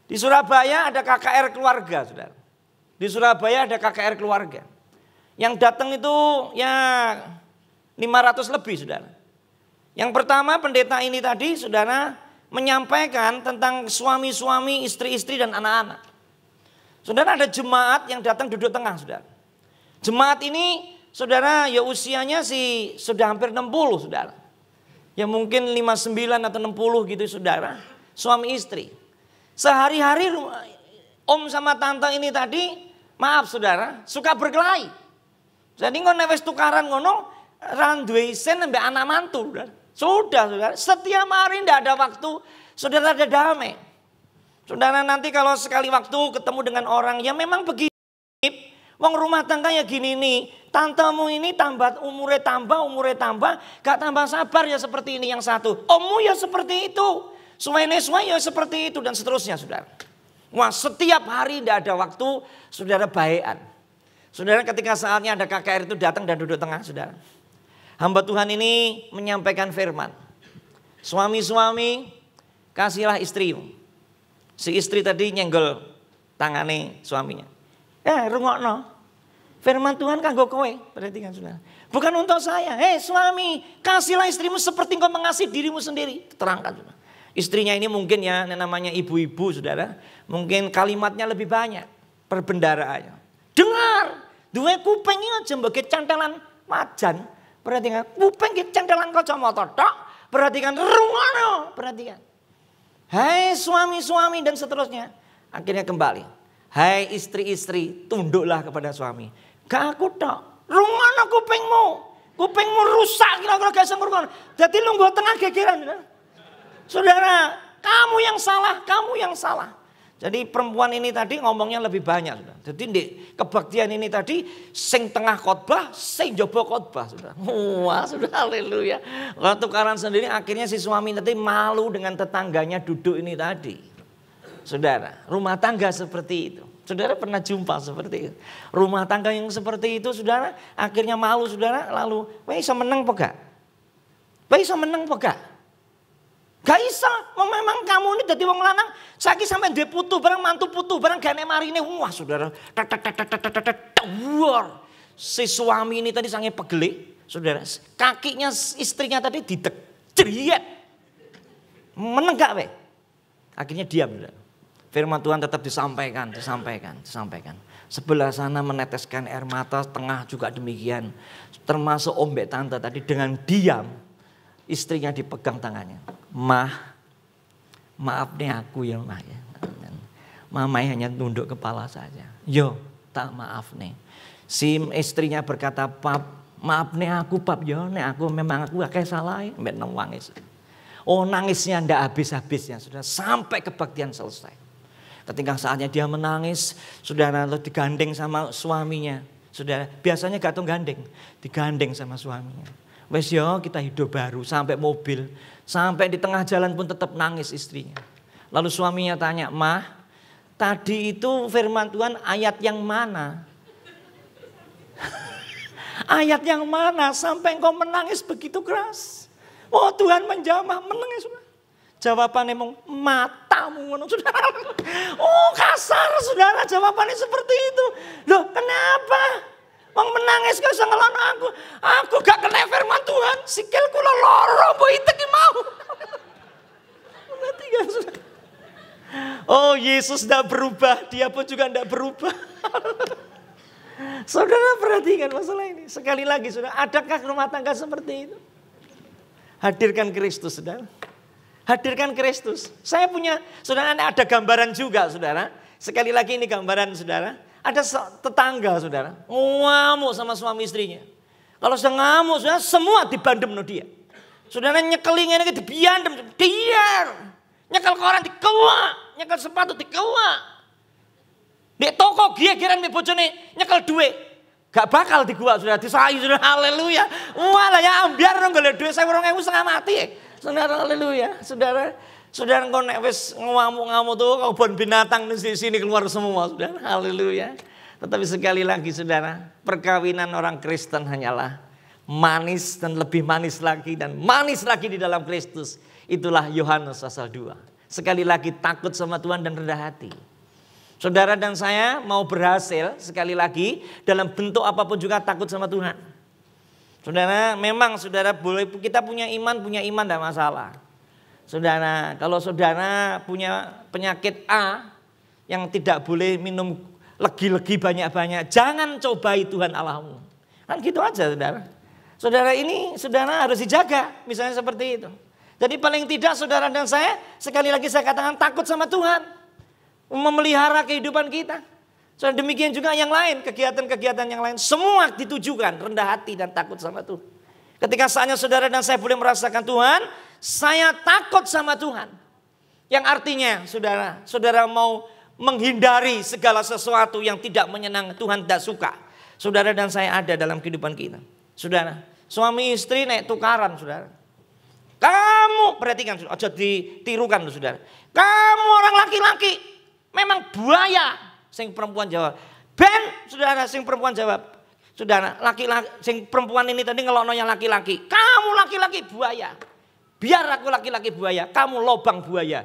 Di Surabaya ada KKR keluarga, saudara. Di Surabaya ada KKR keluarga. Yang datang itu ya 500 lebih, saudara. Yang pertama pendeta ini tadi, saudara, menyampaikan tentang suami-suami, istri-istri dan anak-anak. Saudara ada jemaat yang datang duduk tengah, saudara. Jemaat ini, saudara, ya usianya sih sudah hampir 60, saudara. Ya mungkin 59 atau 60 gitu, saudara. Suami istri. Sehari-hari om sama tante ini tadi, maaf saudara, suka berkelahi. Jadi ngono wis tukaran ngono, randuwe isen mbek anak mantu, saudara. Sudah, saudara. Setiap hari tidak ada waktu, saudara ada damai. Saudara nanti kalau sekali waktu ketemu dengan orang yang memang begini, wong rumah tangga ya gini nih, tantemu ini tambah umurnya tambah, gak tambah sabar ya seperti ini yang satu. Ommu ya seperti itu, suwene ya seperti itu dan seterusnya, saudara. Wah setiap hari tidak ada waktu, saudara bayan. Saudara ketika saatnya ada KKR itu datang dan duduk tengah, saudara. Hamba Tuhan ini menyampaikan firman. Suami-suami kasihlah istrimu. Si istri tadi nyenggol tangane suaminya. Rungokno. Firman Tuhan kanggo kowe, perhatikan saudara. Bukan untuk saya. Suami, kasihlah istrimu seperti engkau mengasihi dirimu sendiri. Terangkan saudara. Istrinya ini mungkin ya namanya ibu-ibu saudara. Mungkin kalimatnya lebih banyak. Perbendaraannya. Dengar. Duwe kuping aja mbok cantelan majan. Perhatikan. Kuping cantelan kacamata tok. Perhatikan rungokno. Perhatikan. Hai suami-suami dan seterusnya. Akhirnya kembali. Hai istri-istri, tunduklah kepada suami. Gak aku tok. Rungokno kupingmu. Kupingmu rusak kira-kira gak iso ngrungokno. Dadi lungguh tengah gegeran. Saudara, kamu yang salah, kamu yang salah. Jadi perempuan ini tadi ngomongnya lebih banyak. Saudara. Jadi di kebaktian ini tadi sing tengah khotbah, sing jaba khotbah. Saudara. Wah, sudah haleluya. Kalau tukaran sendiri akhirnya si suami tadi malu dengan tetangganya duduk ini tadi. Saudara, rumah tangga seperti itu. Saudara pernah jumpa seperti itu. Rumah tangga yang seperti itu, saudara, akhirnya malu, saudara. Lalu, wah iso menang apa gak? Wah iso menang apa gak? Gak iso, memang kamu ini dadi wong lanang, saiki sampe duwe putu barang mantu putu barang gane marine. Wah, saudara. War. Si suami ini tadi sange pegele, saudara. Kakinya istrinya tadi didek. Jeriet. Meneng gak we? Akhirnya diam, saudara. Firman Tuhan tetap disampaikan. Sebelah sana meneteskan air mata, tengah juga demikian. Termasuk om mbek tante tadi dengan diam. Istrinya dipegang tangannya. Maaf nih aku ya mah ya. Mama hanya tunduk kepala saja. Yo, tak maaf nih. Si istrinya berkata, "Pap, maaf nih aku pap yo, nih aku memang aku akeh salah." Mbek nangis. Oh, nangisnya ndak habis-habisnya sudah sampai kebaktian selesai. Ketika saatnya dia menangis, saudara lalu digandeng sama suaminya. Saudara, biasanya gak gandeng, digandeng sama suaminya. Wes yo kita hidup baru sampai mobil, sampai di tengah jalan pun tetap nangis istrinya. Lalu suaminya tanya, "Mah, tadi itu firman Tuhan ayat yang mana?" Ayat yang mana sampai engkau menangis begitu keras? Oh Tuhan menjamah, menangis. Jawabannya matamu ngono saudara. Oh kasar saudara, jawabannya seperti itu. Loh kenapa? Wong menangis gak usah ngelono aku. Aku gak kena firman Tuhan. Sikilku loro mbok itek mau. Berarti kan saudara. Oh Yesus tidak berubah, dia pun juga tidak berubah. Saudara perhatikan masalah ini. Sekali lagi saudara, adakah rumah tangga seperti itu? Hadirkan Kristus saudara. Hadirkan Kristus. Saya punya, saudara, ada gambaran juga, saudara. Sekali lagi ini gambaran, saudara. Ada tetangga, saudara, ngamuk sama suami istrinya. Kalau sudah ngamuk, saudara, semua dibandem no dia. Saudara nyekelingnya ini dibiandem, diar. Nyekel koran dikewak, nyekel sepatu dikewak. Di toko gegeran mbek bojone nyekel duit. Gak bakal diguak, sudah disai, sudah, haleluya. Walah ya ambiar nang golek duit 2.000 setengah mati. Saudara, haleluya. Saudara engko nek wis ngamuk-ngamuk tuh kebun binatang di sini keluar semua, saudara. Haleluya. Tetapi sekali lagi, saudara, perkawinan orang Kristen hanyalah manis dan lebih manis lagi dan manis lagi di dalam Kristus. Itulah Yohanes pasal 2. Sekali lagi takut sama Tuhan dan rendah hati. Saudara dan saya mau berhasil sekali lagi dalam bentuk apapun juga takut sama Tuhan. Saudara, memang saudara boleh, kita punya iman tidak masalah. Saudara, kalau saudara punya penyakit A yang tidak boleh minum legi-legi banyak-banyak, jangan cobai Tuhan Allahmu. Kan gitu aja, saudara. Saudara ini, saudara harus dijaga, misalnya seperti itu. Jadi paling tidak saudara dan saya, sekali lagi saya katakan takut sama Tuhan. Memelihara kehidupan kita. Saudara, demikian juga yang lain, kegiatan-kegiatan yang lain. Semua ditujukan rendah hati dan takut sama Tuhan. Ketika saatnya saudara dan saya boleh merasakan Tuhan, saya takut sama Tuhan. Yang artinya saudara mau menghindari segala sesuatu yang tidak menyenangkan, Tuhan tidak suka. Saudara dan saya ada dalam kehidupan kita. Saudara, suami istri naik tukaran, saudara. Kamu perhatikan, aja ditirukan, saudara. Kamu orang laki-laki memang buaya. Sing perempuan jawab, Ben, saudara, sing perempuan jawab, saudara, laki-laki, sing perempuan ini tadi ngelokno yang laki-laki. Kamu laki-laki buaya. Biar aku laki-laki buaya, kamu lobang buaya.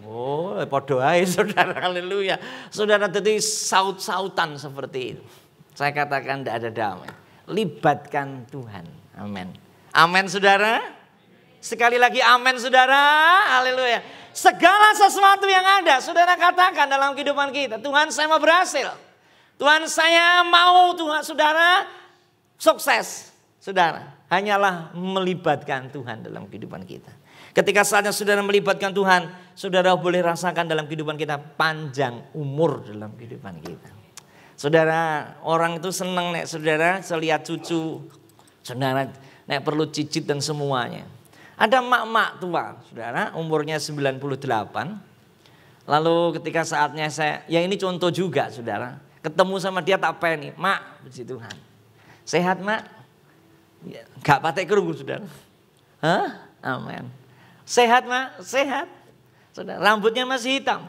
Oh, podo ae, saudara, haleluya. Saudara, jadi saut-sautan seperti itu. Saya katakan tidak ada damai. Libatkan Tuhan. Amin. Amin, saudara. Sekali lagi amin, saudara. Haleluya. Segala sesuatu yang ada, saudara katakan dalam kehidupan kita. Tuhan, saya mau berhasil. Tuhan, saya mau, Tuhan, saudara, sukses. Saudara, hanyalah melibatkan Tuhan dalam kehidupan kita. Ketika saatnya saudara melibatkan Tuhan, saudara boleh rasakan dalam kehidupan kita panjang umur dalam kehidupan kita. Saudara, orang itu senang nek saudara selihat cucu, saudara nek perlu cicit dan semuanya. Ada mak-mak tua, saudara, umurnya 98. Lalu ketika saatnya ya ini contoh juga, saudara. Ketemu sama dia tak apa nih, mak, puji Tuhan. Sehat, mak? Ya, gak patek kerungu, saudara. Hah? Amin. Sehat, mak? Sehat. Saudara, rambutnya masih hitam.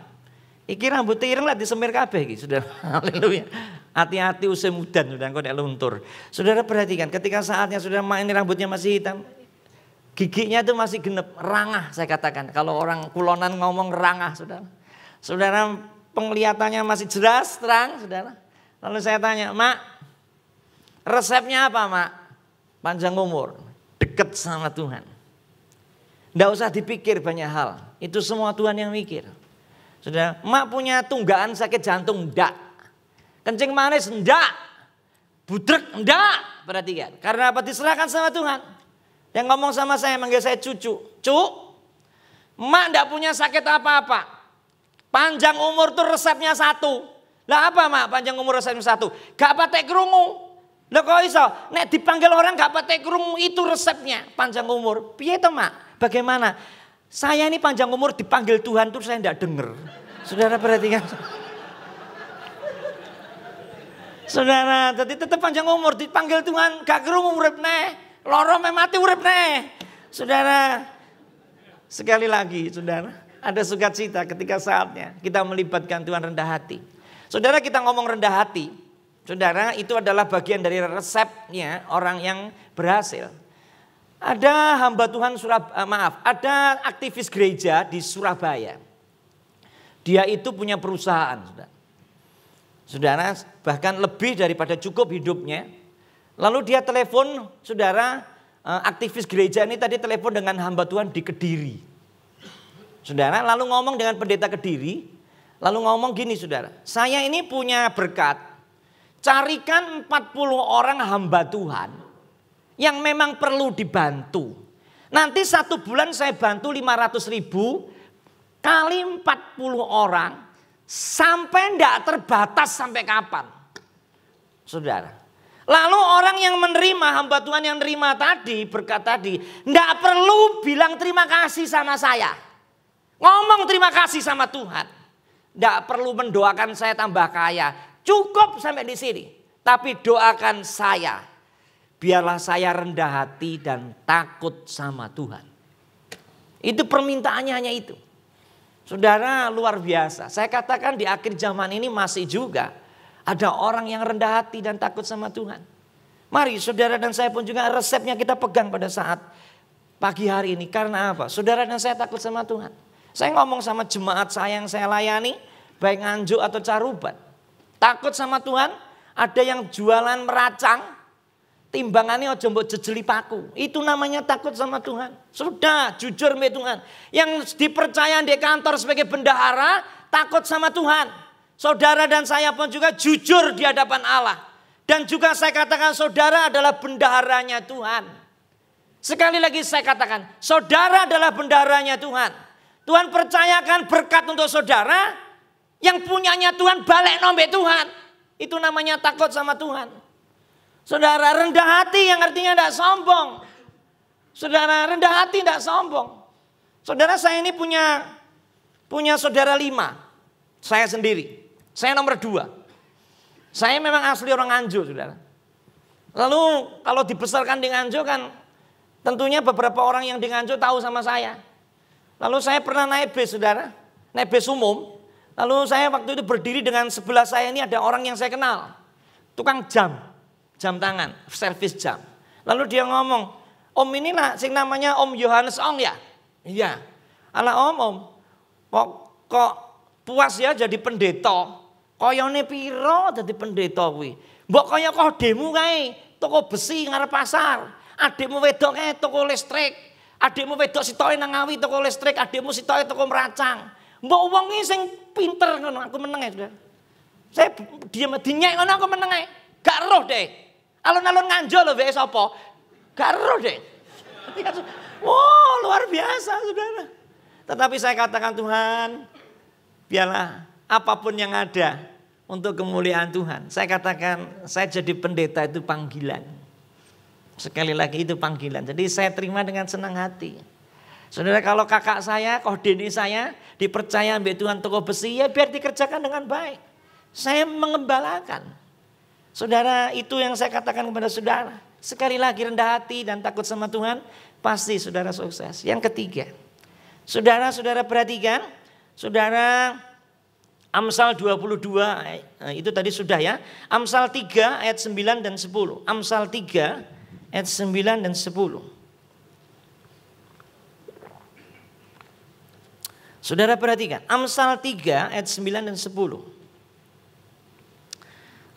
Iki rambutnya ireng lah disemir kabeh iki, saudara. Haleluya. Hati-hati usia mudan, saudara, kok nek luntur. Saudara perhatikan, ketika saatnya saudara mak ini rambutnya masih hitam, giginya itu masih genep, rangah saya katakan. Kalau orang kulonan ngomong rangah, saudara. Saudara, penglihatannya masih jelas, terang, saudara. Lalu saya tanya, mak, resepnya apa, mak? Panjang umur, dekat sama Tuhan. Tidak usah dipikir banyak hal, itu semua Tuhan yang mikir. Saudara, mak punya tunggaan sakit jantung, enggak. Kencing manis, enggak. Budrek, enggak. Perhatikan, karena apa? Diserahkan sama Tuhan. Yang ngomong sama saya, manggil saya cucu. Cuk, mak enggak punya sakit apa-apa. Panjang umur tuh resepnya satu. Lah apa, mak? Panjang umur resepnya satu. Gak patek krungu. Lah kok iso? Nek dipanggil orang gak patek krungu, itu resepnya panjang umur. Piye to, mak? Bagaimana? Saya ini panjang umur dipanggil Tuhan tuh saya enggak denger. Saudara perhatikan. Saudara, tadi tetap panjang umur dipanggil Tuhan, gak krungu urip neh. Loro mati urip neh. Saudara, sekali lagi, saudara, ada sukacita ketika saatnya kita melibatkan Tuhan rendah hati. Saudara, kita ngomong rendah hati, saudara, itu adalah bagian dari resepnya orang yang berhasil. Ada hamba Tuhan ada aktivis gereja di Surabaya. Dia itu punya perusahaan, saudara. Saudara, bahkan lebih daripada cukup hidupnya. Lalu dia telepon, saudara, aktivis gereja ini tadi telepon dengan hamba Tuhan di Kediri. Saudara, lalu ngomong dengan pendeta Kediri, lalu ngomong gini, saudara, saya ini punya berkat, carikan 40 orang hamba Tuhan yang memang perlu dibantu. Nanti 1 bulan saya bantu 500.000 kali 40 orang sampai tidak terbatas sampai kapan. Saudara. Lalu orang yang menerima, hamba Tuhan yang menerima tadi, berkat tadi, tidak perlu bilang terima kasih sama saya. Ngomong terima kasih sama Tuhan. Tidak perlu mendoakan saya tambah kaya. Cukup sampai di sini. Tapi doakan saya. Biarlah saya rendah hati dan takut sama Tuhan. Itu permintaannya hanya itu. Saudara, luar biasa. Saya katakan di akhir zaman ini masih juga ada orang yang rendah hati dan takut sama Tuhan. Mari saudara dan saya pun juga resepnya kita pegang pada saat pagi hari ini. Karena apa? Saudara dan saya takut sama Tuhan. Saya ngomong sama jemaat saya yang saya layani, baik Nganjuk atau Caruban. Takut sama Tuhan, ada yang jualan meracang, timbangannya ojo mbok jejeli paku. Itu namanya takut sama Tuhan. Sudah, jujur sama Tuhan. Yang dipercaya di kantor sebagai bendahara, takut sama Tuhan. Saudara dan saya pun juga jujur di hadapan Allah. Dan juga saya katakan saudara adalah bendaharanya Tuhan. Sekali lagi saya katakan, saudara adalah bendaharanya Tuhan. Tuhan percayakan berkat untuk saudara, yang punyanya Tuhan balik nombek Tuhan. Itu namanya takut sama Tuhan. Saudara, rendah hati yang artinya tidak sombong. Saudara, rendah hati tidak sombong. Saudara, saya ini punya saudara 5. Saya sendiri. Saya nomor 2. Saya memang asli orang Nganjuk, saudara. Lalu kalau dibesarkan di Nganjuk kan tentunya beberapa orang yang di Nganjuk tahu sama saya. Lalu saya pernah naik bis, saudara. Naik bis umum. Lalu saya waktu itu berdiri dengan sebelah saya ini ada orang yang saya kenal. Tukang jam tangan, servis jam. Lalu dia ngomong, "Om ini lah sing namanya Om Yohanes Ong ya?" "Iya." "Ala om, kok puas ya jadi pendeta? Koyone piro jadi pendeta kuwi? Mbok kaya kodemu kae, toko besi ngarep pasar. Adikmu wedok kae toko listrik. Adikmu wedok sitoke nang Ngawi toko listrik, adikmu sitoke toko meracang. Mbok wong iki sing pinter ngono, aku meneng ae, Saudara. Saya diam dinyek ngono aku meneng ae. Gak roh deh. Alun-alun Nganjuk lho wek sapa? Gak roh deh. Wow, luar biasa, Saudara. Tetapi saya katakan Tuhan, biarlah apapun yang ada untuk kemuliaan Tuhan. Saya katakan saya jadi pendeta itu panggilan. Sekali lagi itu panggilan. Jadi saya terima dengan senang hati. Saudara, kalau kakak saya, kodene saya dipercaya ambil Tuhan toko besi, ya biar dikerjakan dengan baik. Saya mengembalakan. Saudara, itu yang saya katakan kepada saudara. Sekali lagi rendah hati dan takut sama Tuhan, pasti saudara sukses. Yang ketiga, saudara perhatikan, saudara, Amsal 22, itu tadi sudah ya. Amsal 3 ayat 9 dan 10. Amsal 3 ayat 9 dan 10. Saudara perhatikan, Amsal 3 ayat 9 dan 10.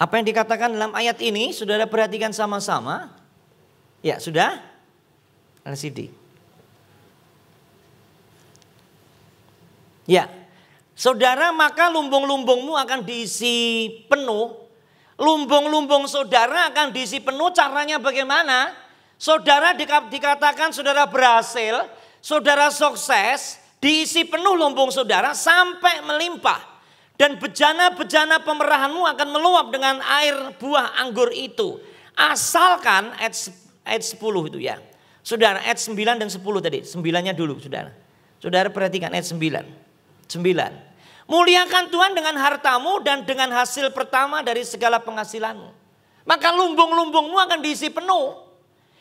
Apa yang dikatakan dalam ayat ini, saudara perhatikan sama-sama. Ya, sudah? LCD. Ya. Saudara, maka lumbung-lumbungmu akan diisi penuh. Lumbung-lumbung saudara akan diisi penuh, caranya bagaimana? Saudara dikatakan saudara berhasil, saudara sukses, diisi penuh lumbung saudara sampai melimpah. Dan bejana-bejana pemerahanmu akan meluap dengan air buah anggur itu. Asalkan ayat 10 itu ya. Saudara, ayat 9 dan 10 tadi. 9-nya dulu, saudara. Saudara perhatikan ayat 9. Muliakan Tuhan dengan hartamu dan dengan hasil pertama dari segala penghasilanmu. Maka lumbung-lumbungmu akan diisi penuh.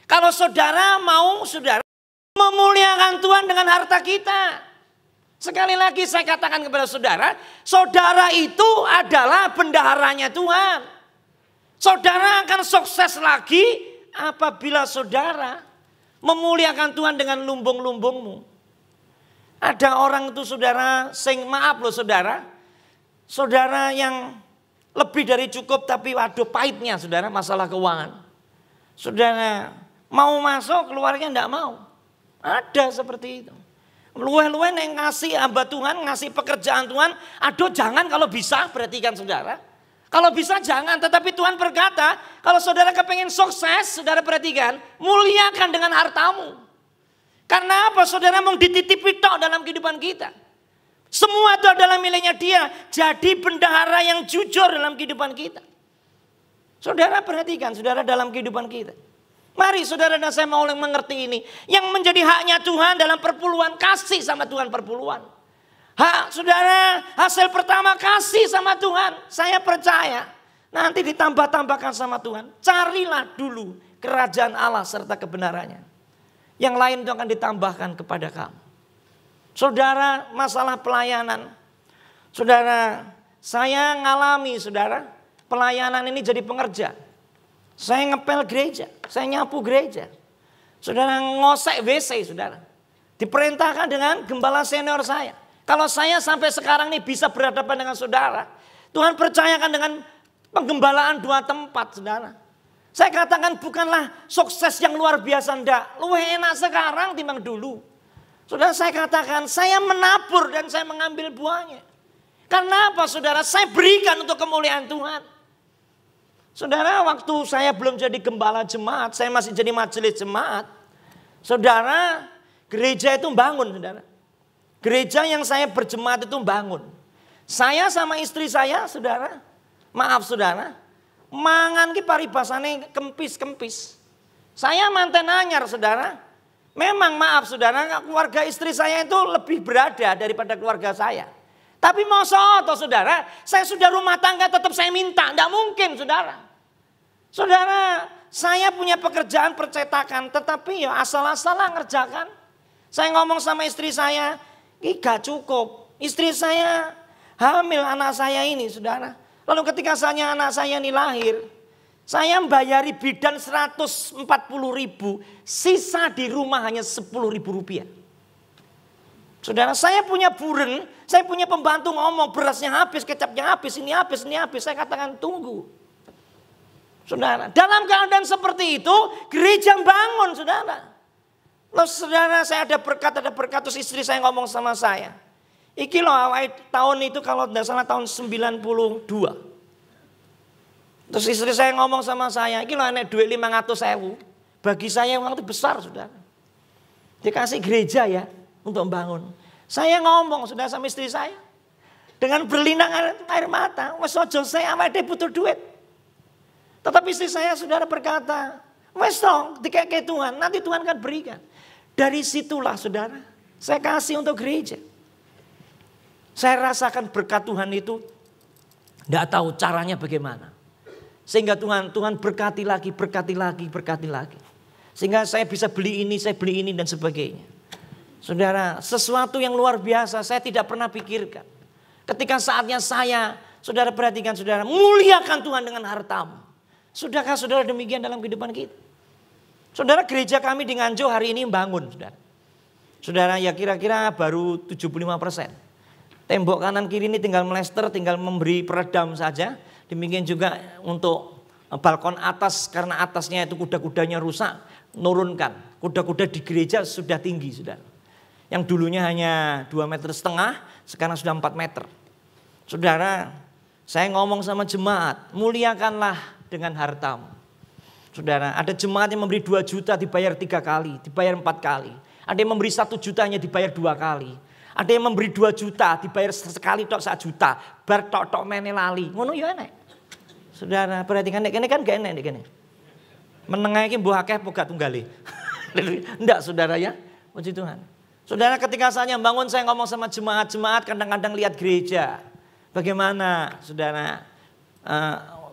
Kalau saudara mau, saudara memuliakan Tuhan dengan harta kita. Sekali lagi saya katakan kepada saudara, saudara itu adalah bendaharanya Tuhan. Saudara akan sukses lagi apabila saudara memuliakan Tuhan dengan lumbung-lumbungmu. Ada orang itu saudara, maaf loh saudara. Saudara yang lebih dari cukup tapi waduh pahitnya saudara masalah keuangan. Saudara mau masuk keluarnya enggak mau. Ada seperti itu. Luwe-luwe yang ngasih hamba Tuhan, ngasih pekerjaan Tuhan. Aduh jangan kalau bisa, perhatikan saudara. Kalau bisa jangan, tetapi Tuhan berkata, kalau saudara kepengen sukses, saudara perhatikan, muliakan dengan hartamu. Karena apa? Saudara mau dititipi tok dalam kehidupan kita. Semua itu adalah miliknya dia. Jadi bendahara yang jujur dalam kehidupan kita. Saudara perhatikan, saudara dalam kehidupan kita. Mari saudara dan saya mau mengerti ini. Yang menjadi haknya Tuhan dalam perpuluhan, kasih sama Tuhan perpuluhan. Hak saudara, hasil pertama kasih sama Tuhan. Saya percaya nanti ditambah-tambahkan sama Tuhan. Carilah dulu kerajaan Allah serta kebenarannya. Yang lain itu akan ditambahkan kepada kamu. Saudara, masalah pelayanan. Saudara, saya ngalami saudara, pelayanan ini jadi pengerja. Saya ngepel gereja, saya nyapu gereja. Saudara ngosek WC saudara. Diperintahkan dengan gembala senior saya. Kalau saya sampai sekarang ini bisa berhadapan dengan saudara. Tuhan percayakan dengan penggembalaan 2 tempat saudara. Saya katakan bukanlah sukses yang luar biasa enggak. Lebih enak sekarang timbang dulu. Saudara saya katakan saya menabur dan saya mengambil buahnya. Karena apa saudara? Saya berikan untuk kemuliaan Tuhan. Saudara waktu saya belum jadi gembala jemaat. Saya masih jadi majelis jemaat. Saudara gereja itu bangun saudara. Gereja yang saya berjemaat itu bangun. Saya sama istri saya, saudara, maaf saudara, mangan ki paribasane kempis-kempis. Saya manten anyar saudara. Memang maaf saudara, keluarga istri saya itu lebih berada daripada keluarga saya. Tapi masa atau saudara, saya sudah rumah tangga tetap saya minta, tidak mungkin saudara. Saudara, saya punya pekerjaan percetakan, tetapi ya asal-asalan ngerjakan. Saya ngomong sama istri saya, gak cukup. Istri saya hamil anak saya ini saudara. Lalu ketika anak saya ini lahir. Saya membayari bidan 140.000. Sisa di rumah hanya 10.000 rupiah. Saudara saya punya buren. Saya punya pembantu ngomong berasnya habis, kecapnya habis, ini habis, ini habis. Saya katakan tunggu. Saudara dalam keadaan seperti itu gereja bangun saudara. Loh saudara saya ada berkat terus istri saya ngomong sama saya. Iki loh tahun itu kalau tidak salah tahun 92. Terus istri saya ngomong sama saya. Iki loh enek duit 500.000. Bagi saya uang itu besar saudara. Dikasih gereja ya untuk membangun. Saya ngomong saudara sama istri saya. Dengan berlinang air mata. Wes ojo saya awake butuh duit. Tetapi istri saya saudara berkata. Wes dong dikeke Tuhan. Nanti Tuhan akan berikan. Dari situlah saudara, saya kasih untuk gereja. Saya rasakan berkat Tuhan itu, tidak tahu caranya bagaimana. Sehingga Tuhan berkati lagi, berkati lagi, berkati lagi. Sehingga saya bisa beli ini, saya beli ini dan sebagainya. Saudara, sesuatu yang luar biasa saya tidak pernah pikirkan. Ketika saatnya saya, saudara perhatikan saudara, muliakan Tuhan dengan hartamu. Sudahkah saudara demikian dalam kehidupan kita? Saudara gereja kami di Nganjuk hari ini membangun saudara. Saudara ya kira-kira baru 75%. Tembok kanan kiri ini tinggal melester, tinggal memberi peredam saja. Demikian juga untuk balkon atas karena atasnya itu kuda-kudanya rusak. Nurunkan. Kuda-kuda di gereja sudah tinggi saudara. Yang dulunya hanya 2,5 meter, sekarang sudah 4 meter. Saudara saya ngomong sama jemaat, muliakanlah dengan hartamu. Saudara, ada jemaat yang memberi 2 juta dibayar 3 kali, dibayar 4 kali. Ada yang memberi 1 jutanya dibayar 2 kali. Ada yang memberi 2 juta dibayar sekali tok 1 juta. Bar tok mene lali. Ngono ya enek. Saudara, perhatikan nek kene kan gak enek nek kene. Menengah iki mbuh akeh apa gak tunggale. Enggak saudara ya. Puji Tuhan. Saudara ketika saatnya bangun saya ngomong sama jemaat-jemaat kadang-kadang lihat gereja. Bagaimana saudara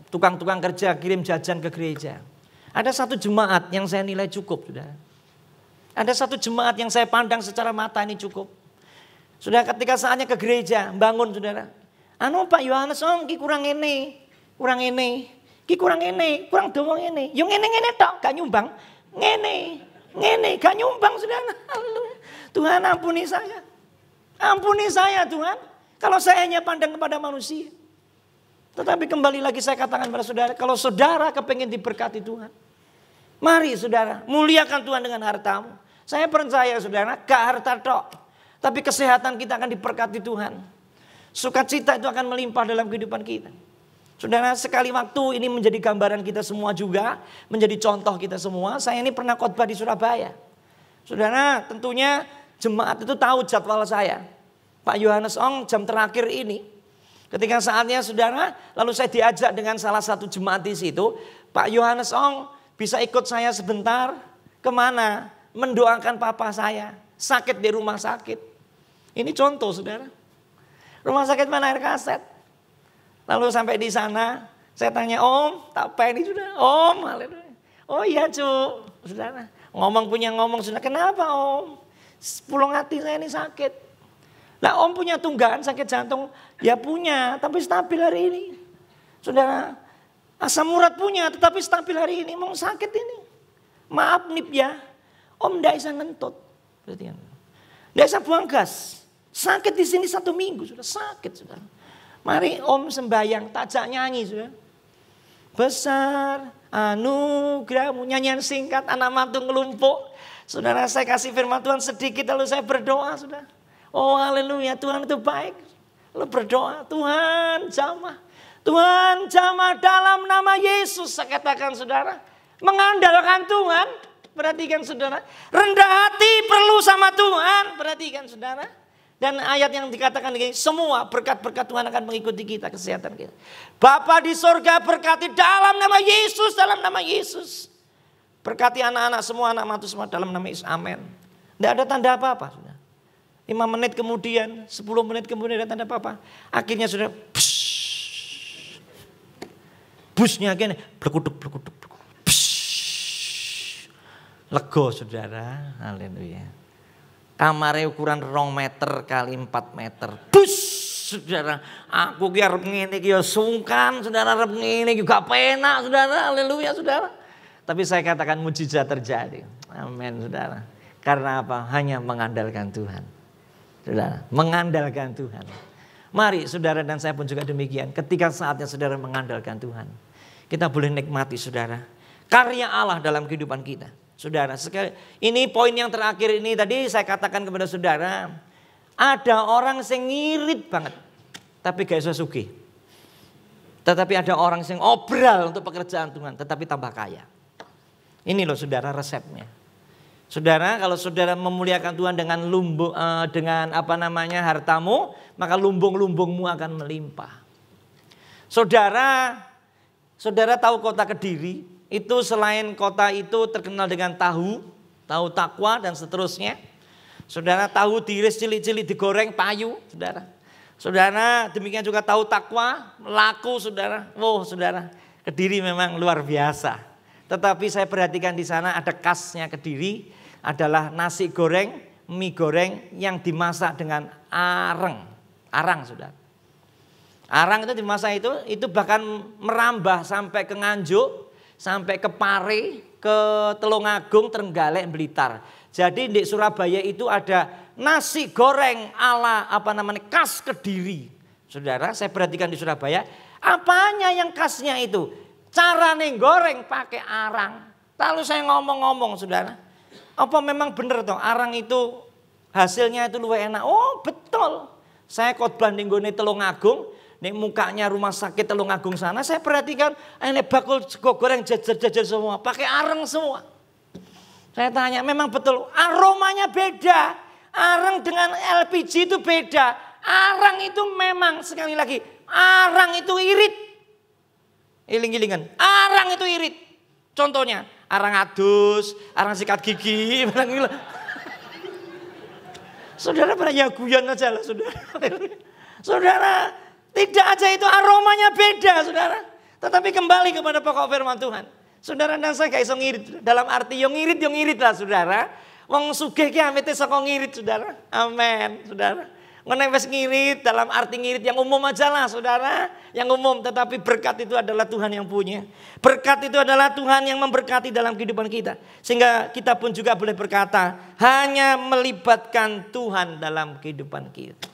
tukang-tukang kerja kirim jajan ke gereja. Ada satu jemaat yang saya nilai cukup, saudara. Ada satu jemaat yang saya pandang secara mata ini cukup. Sudah ketika saatnya ke gereja, bangun saudara. Anu Pak Yohanes, ki kurang ini, ki kurang doang ini. Yang ngene tok, gak nyumbang. Ngene, gak nyumbang saudara. Tuhan ampuni saya Tuhan. Kalau saya hanya pandang kepada manusia. Tetapi kembali lagi saya katakan kepada saudara, kalau saudara kepengen diberkati Tuhan, mari saudara, muliakan Tuhan dengan hartamu. Saya percaya saudara, gak harta tok, tapi kesehatan kita akan diberkati Tuhan. Sukacita itu akan melimpah dalam kehidupan kita. Saudara, sekali waktu ini menjadi gambaran kita semua juga, menjadi contoh kita semua. Saya ini pernah khotbah di Surabaya. Saudara, tentunya jemaat itu tahu jadwal saya. Pak Yohanes Ong jam terakhir ini. Ketika saatnya saudara, lalu saya diajak dengan salah satu jemaat di situ. Pak Yohanes Ong bisa ikut saya sebentar. Kemana? Mendoakan papa saya. Sakit di rumah sakit. Ini contoh saudara. Rumah sakit mana air kaset. Lalu sampai di sana, saya tanya, Om, tak apa ini sudah? Om, haleluya. Oh iya cu, saudara. Ngomong sudah, kenapa Om? Pulang hati saya ini sakit. Nah Om punya tunggaan sakit jantung? Ya punya, tapi stabil hari ini. Saudara, asam urat punya, tetapi stabil hari ini. Mau sakit ini. Maaf Nip ya, Om tidak bisa ngentut. Tidak bisa buang gas. Sakit di sini 1 minggu, sudah sakit. Saudara. Mari Om sembahyang, tajak nyanyi. Saudara. Besar anugerahmu, nyanyian singkat, anak mantu ngelumpuk. Saudara, saya kasih firman Tuhan sedikit lalu saya berdoa, saudara. Oh haleluya, Tuhan itu baik. Lalu berdoa, Tuhan jamah. Tuhan jamah dalam nama Yesus. Saya katakan saudara, mengandalkan Tuhan. Perhatikan saudara, rendah hati perlu sama Tuhan. Perhatikan saudara. Dan ayat yang dikatakan ini, semua berkat-berkat Tuhan akan mengikuti kita, kesehatan kita. Bapa di sorga berkati dalam nama Yesus, dalam nama Yesus. Berkati anak-anak semua, anak mantu semua dalam nama Yesus, amin. Tidak ada tanda apa-apa. 5 menit kemudian, 10 menit kemudian ada tanda apa-apa. Akhirnya sudah, busnya akhirnya, blekuduk. Lego saudara, haleluya. Kamarnya ukuran 2 meter kali 4 meter. Bus, saudara. Aku ki arep ngene iki ya sungkan, saudara arep ngene iki gak penak, saudara. Haleluya, saudara. Tapi saya katakan mujizat terjadi. Amin, saudara. Karena apa? Hanya mengandalkan Tuhan. Saudara, mengandalkan Tuhan. Mari saudara dan saya pun juga demikian. Ketika saatnya saudara mengandalkan Tuhan, kita boleh nikmati saudara karya Allah dalam kehidupan kita. Saudara, ini poin yang terakhir ini tadi saya katakan kepada saudara, ada orang yang ngirit banget, tapi gak iso sugih. Tetapi ada orang yang obral untuk pekerjaan Tuhan, tetapi tambah kaya. Ini loh saudara resepnya. Saudara, kalau saudara memuliakan Tuhan dengan hartamu, maka lumbung-lumbungmu akan melimpah. Saudara tahu kota Kediri? Itu selain kota itu terkenal dengan tahu takwa dan seterusnya. Saudara, tahu diiris cilik-cilik digoreng payu, saudara. Saudara, demikian juga tahu takwa laku, saudara. Oh, saudara, Kediri memang luar biasa. Tetapi saya perhatikan di sana ada khasnya Kediri adalah nasi goreng, mie goreng yang dimasak dengan arang, saudara. Arang itu dimasak itu bahkan merambah sampai ke Nganjuk. Sampai ke Pare, ke Telungagung, Trenggalek, Blitar. Jadi di Surabaya itu ada nasi goreng ala khas Kediri. Saudara, saya perhatikan di Surabaya, apanya yang khasnya itu? Cara goreng pakai arang. Lalu saya ngomong-ngomong saudara, apa memang benar toh arang itu hasilnya itu luwih enak? Oh betul. Saya khotbah ning nggone Telungagung. Nek mukanya rumah sakit Telungagung sana, saya perhatikan ini bakul sego goreng jajar-jajar semua, pakai arang semua. Saya tanya, memang betul aromanya beda. Arang dengan LPG itu beda. Arang itu memang sekali lagi, arang itu irit. Iling-ilingan, arang itu irit. Contohnya, arang adus, arang sikat gigi, saudara pernah ya guyon aja lah saudara. Saudara, tidak aja itu aromanya beda saudara. Tetapi kembali kepada pokok firman Tuhan. Saudara dan saya gak iso ngirit. Dalam arti yang ngirit lah saudara. Wong sugih ki amete saka ngirit saudara. Amin saudara. Ngene wis ngirit dalam arti ngirit yang umum aja lah saudara. Yang umum, tetapi berkat itu adalah Tuhan yang punya. Berkat itu adalah Tuhan yang memberkati dalam kehidupan kita. Sehingga kita pun juga boleh berkata hanya melibatkan Tuhan dalam kehidupan kita.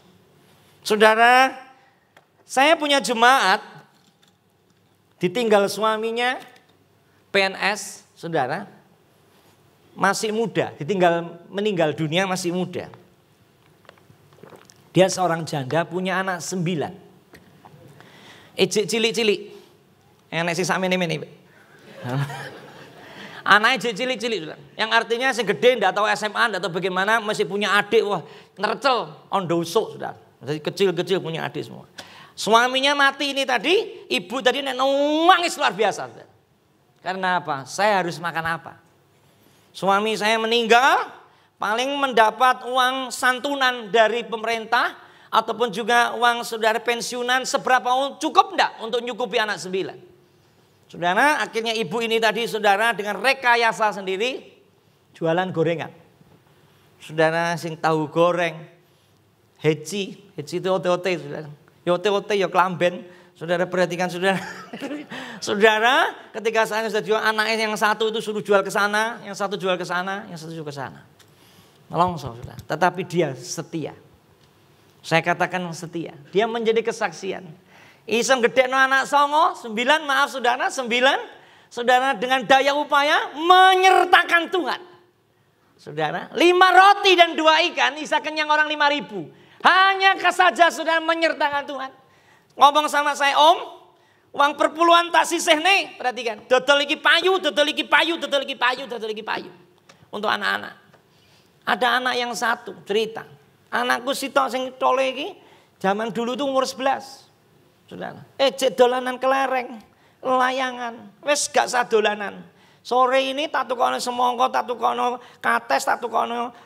Saudara, saya punya jemaat ditinggal suaminya PNS, saudara, masih muda, meninggal dunia masih muda. Dia seorang janda punya anak 9. Ejek cilik-cilik. Enek sisa mene-mene. Anaknya cilik-cilik, saudara. Yang artinya si gede enggak tahu SMA, enggak tahu bagaimana, masih punya adik, wah nercel, ondosok, saudara. Jadi kecil-kecil punya adik semua. Suaminya mati ini tadi, ibu tadi nangis luar biasa. Saudara. Karena apa? Saya harus makan apa? Suami saya meninggal, paling mendapat uang santunan dari pemerintah, ataupun juga uang saudara pensiunan seberapa cukup enggak untuk nyukupi anak 9. Saudara, akhirnya ibu ini tadi saudara dengan rekayasa sendiri jualan gorengan. Saudara sing tahu goreng, heci itu ote-ote saudara. Ya ote-ote ya kelamben. Saudara perhatikan saudara. Saudara, ketika saya sudah jual anaknya yang satu itu suruh jual ke sana, yang satu jual ke sana, yang satu jual ke sana. Melongso saudara. Tetapi dia setia. Saya katakan setia. Dia menjadi kesaksian. Iseng gede no anak songo, 9 maaf saudara, 9. Saudara dengan daya upaya menyertakan Tuhan. Saudara, 5 roti dan 2 ikan, bisa kenyang orang 5.000. Hanya saja saudara menyertakan Tuhan. Ngomong sama saya, Om, uang perpuluhan tak sisih nih, perhatikan. Dodol iki payu, dodol iki payu, dodol iki payu, dodol iki payu. Untuk anak-anak. Ada anak yang satu cerita. Anakku sitok sing tole iki zaman dulu tuh umur 11. Saudara, cek dolanan kelereng, layangan, wes gak sadolanan. Sore ini tak tukono semongko, tak tukono kates, tak tukono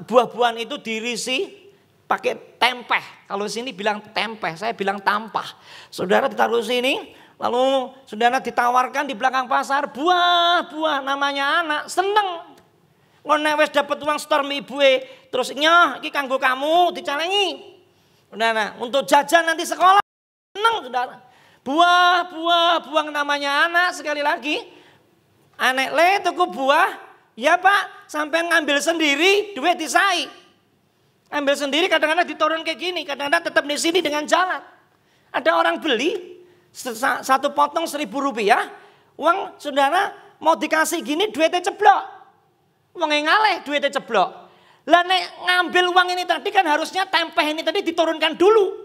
buah-buahan itu dirisi pakai tempeh. Kalau sini bilang tempeh, saya bilang tampah. Saudara ditaruh sini, lalu saudara ditawarkan di belakang pasar buah-buah, namanya anak seneng. Ngono wes dapat uang setor ibuke, terus nyoh iki kanggo kamu dicalengi. Saudara, untuk jajan nanti sekolah. Senang saudara. Buah namanya anak sekali lagi. Anek le tuku buah. Ya pak, sampai ngambil sendiri duit disai. Ambil sendiri kadang-kadang diturun kayak gini. Kadang-kadang tetap di sini dengan jalan. Ada orang beli satu potong 1.000 rupiah. Uang saudara mau dikasih gini duitnya ceblok. Uangnya ngaleh duitnya ceblok. Lah nek ngambil uang ini tadi kan harusnya tempeh ini tadi diturunkan dulu.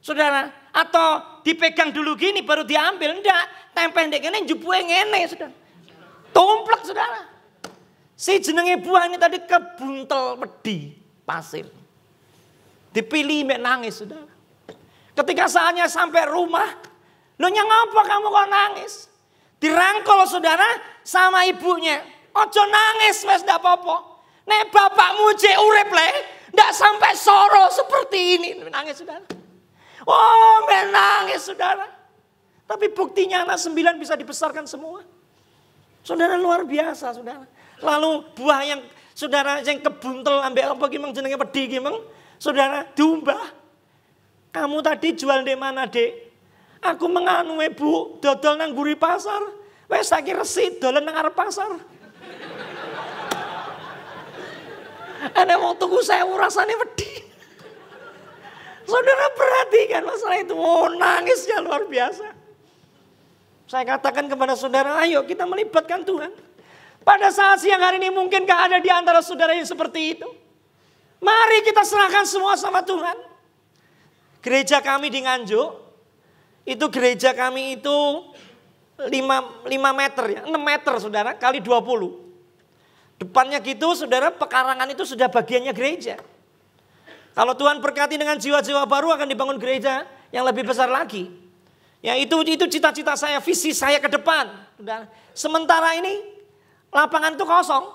Saudara, atau dipegang dulu gini baru diambil. Enggak, tempeh ndek kene jupuke ngene, saudara. Tumplek, saudara. Si jenenge buah ini tadi kebuntel wedi pasir. Dipilih mek nangis, saudara. Ketika saatnya sampai rumah, lo ngapa kamu kok nangis? Dirangkul saudara sama ibunya. Ojo nangis wes ndak apa-apa. Nek bapakmu jek urip le, ndak sampai soro seperti ini. Nangis saudara. Oh menangis saudara. Tapi buktinya anak 9 bisa dibesarkan semua. Saudara luar biasa saudara. Lalu buah yang saudara yang kebuntel ambek apa gimang jenenge pedi gimang. Saudara diumbah. Kamu tadi jual di mana dek? Aku menganu bu dodol nang guri pasar. Wes saiki resik dolen nang arep pasar. Ana mau tuku 1.000 rasane wedi. Saudara perhatikan masalah itu. Oh nangisnya luar biasa. Saya katakan kepada saudara, ayo kita melibatkan Tuhan. Pada saat siang hari ini mungkinkah ada di antara saudara yang seperti itu? Mari kita serahkan semua sama Tuhan. Gereja kami di Nganjuk, itu gereja kami itu 5 meter ya, 6 meter saudara, kali 20. Depannya gitu saudara, pekarangan itu sudah bagiannya gereja. Kalau Tuhan berkati dengan jiwa-jiwa baru akan dibangun gereja yang lebih besar lagi. Ya itu cita-cita saya, visi saya ke depan. Sementara ini lapangan itu kosong.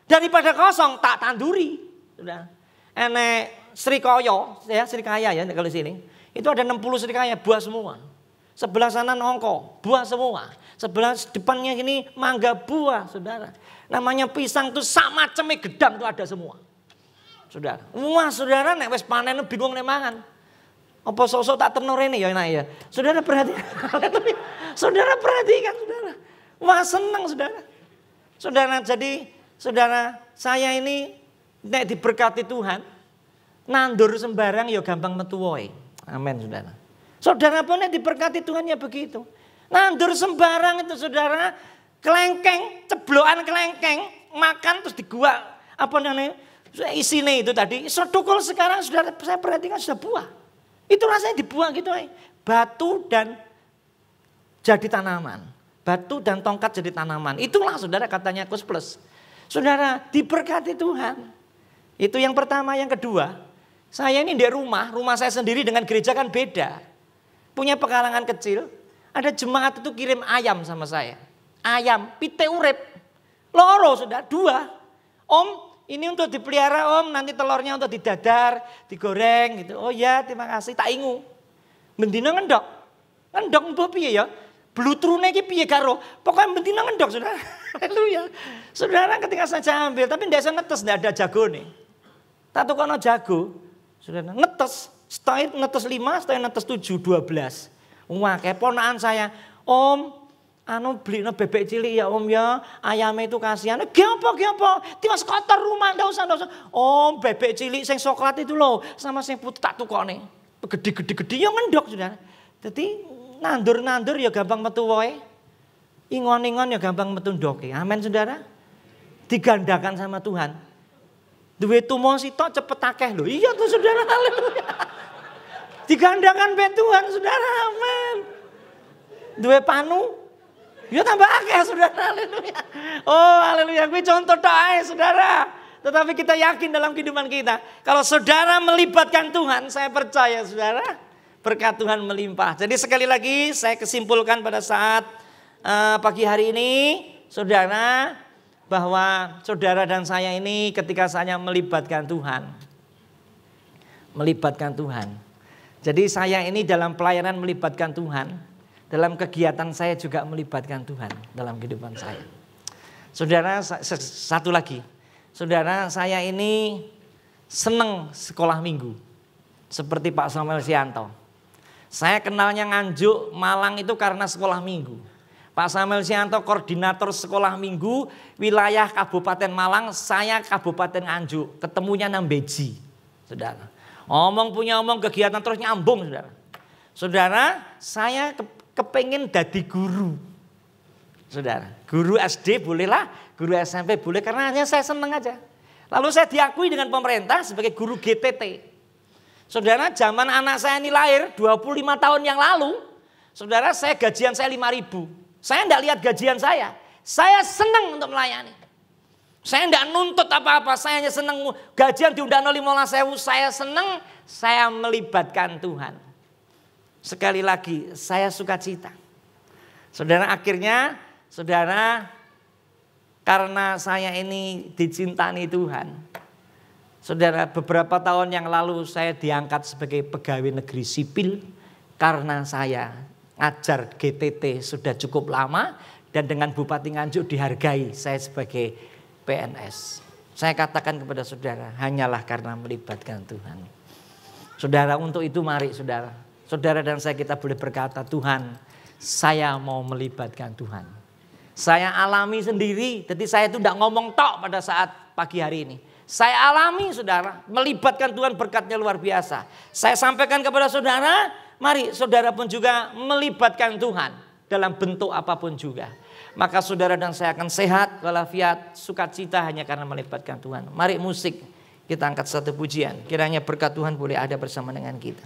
Daripada kosong tak tanduri. Sudah. Enek Srikaya, ya Srikaya ya kalau sini. Itu ada 60 Srikaya, buah semua. Sebelah sana nongko, buah semua. Sebelah depannya ini mangga buah, saudara. Namanya pisang tuh sama macamnya gedang tuh ada semua. Saudara. Wah saudara nek wis panen bingung nek mangan. Apa sosok tak terno rene ya enak ya. Saudara perhatikan. Saudara perhatikan saudara. Wah senang saudara. Saudara jadi saudara saya ini nek diberkati Tuhan nandur sembarang ya gampang metu wae. Amin saudara. Saudara pun nek diberkati Tuhan ya begitu. Nandur sembarang itu saudara kelengkeng, ceblokan kelengkeng, makan terus digua apa namanya? Isinya itu tadi, sedukul sekarang sudah saya perhatikan sudah buah. Itu rasanya dibuang gitu, batu dan jadi tanaman. Batu dan tongkat jadi tanaman. Itulah saudara katanya Kus Plus. Saudara diberkati Tuhan. Itu yang pertama. Yang kedua, saya ini di rumah saya sendiri dengan gereja kan beda. Punya pekarangan kecil, ada jemaat itu kirim ayam sama saya. Ayam, pite urip. Loro sudah, 2. Om, ini untuk dipelihara om, nanti telurnya untuk didadar, digoreng gitu. Oh ya terima kasih, tak ingu. Bendina ngendok. Ngendok mbok piye ya? Blutrune iki piye karo? Pokoknya bendina ngendok saudara. Haleluya. Saudara ketika saya ambil, tapi ndak netes, ndak ada jago nih. Tak tukono jago. Saudara netes, setahun netes 5, setahun netes 7, 12. Wah kayak ponakan saya. Om, beli bebek cilik ya om ya. Ayamnya itu kasihan. Gapa? Tiwas kotor rumah, ndak usah. Om, bebek cilik sing coklat itu loh. Sama sing putih tak tukone. Gede-gede ya ngendok saudara. Jadi nandur ya gampang metu woe. Ingon-ingon ya gampang metu ndoke. Amin saudara. Digandakan sama Tuhan. Duwe tumo sitok cepet akeh lho. Iya tuh saudara, haleluya. Digandakan be Tuhan saudara, amin. Duwe panu, ya tambah akeh saudara, haleluya. Oh haleluya, kuwi contoh tok ae saudara. Tetapi kita yakin dalam kehidupan kita. Kalau saudara melibatkan Tuhan, saya percaya saudara, berkat Tuhan melimpah. Jadi sekali lagi saya kesimpulkan pada saat pagi hari ini, saudara, bahwa saudara dan saya ini ketika saya melibatkan Tuhan. Melibatkan Tuhan. Jadi saya ini dalam pelayanan melibatkan Tuhan. Dalam kegiatan saya juga melibatkan Tuhan dalam kehidupan saya. Saudara, satu lagi. Saudara, saya ini senang sekolah minggu. Seperti Pak Samuel Sianto. Saya kenalnya Nganjuk, Malang itu karena sekolah minggu. Pak Samuel Sianto koordinator sekolah minggu wilayah Kabupaten Malang, saya Kabupaten Nganjuk. Ketemunya nang Beji, saudara. Omong kegiatan terus nyambung, saudara. Saudara, saya kepengen dadi guru. Saudara, guru SD bolehlah, guru SMP boleh karena hanya saya seneng aja. Lalu saya diakui dengan pemerintah sebagai guru GTT. Saudara, zaman anak saya ini lahir 25 tahun yang lalu, saudara, gajian saya 5.000. Saya enggak lihat gajian saya. Saya senang untuk melayani. Saya enggak nuntut apa-apa, saya hanya senang gajian diundang 15.000, saya senang, saya melibatkan Tuhan. Sekali lagi, saya sukacita. Saudara, akhirnya, saudara, karena saya ini dicintai Tuhan. Saudara, beberapa tahun yang lalu saya diangkat sebagai pegawai negeri sipil karena saya ngajar GTT sudah cukup lama dan dengan Bupati Nganjuk dihargai saya sebagai PNS. Saya katakan kepada saudara, hanyalah karena melibatkan Tuhan. Saudara, untuk itu mari saudara. Saudara dan saya kita boleh berkata, Tuhan, saya mau melibatkan Tuhan. Saya alami sendiri, jadi saya itu tidak ngomong tok pada saat pagi hari ini. Saya alami saudara, melibatkan Tuhan berkatnya luar biasa. Saya sampaikan kepada saudara, mari saudara pun juga melibatkan Tuhan dalam bentuk apapun juga. Maka saudara dan saya akan sehat, walafiat, sukacita hanya karena melibatkan Tuhan. Mari musik, kita angkat satu pujian. Kiranya berkat Tuhan boleh ada bersama dengan kita.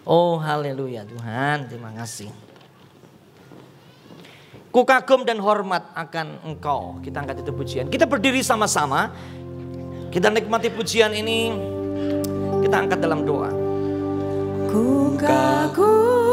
Oh haleluya Tuhan, terima kasih. Ku kagum dan hormat akan Engkau. Kita angkat itu pujian. Kita berdiri sama-sama. Kita nikmati pujian ini. Kita angkat dalam doa. Ku kagum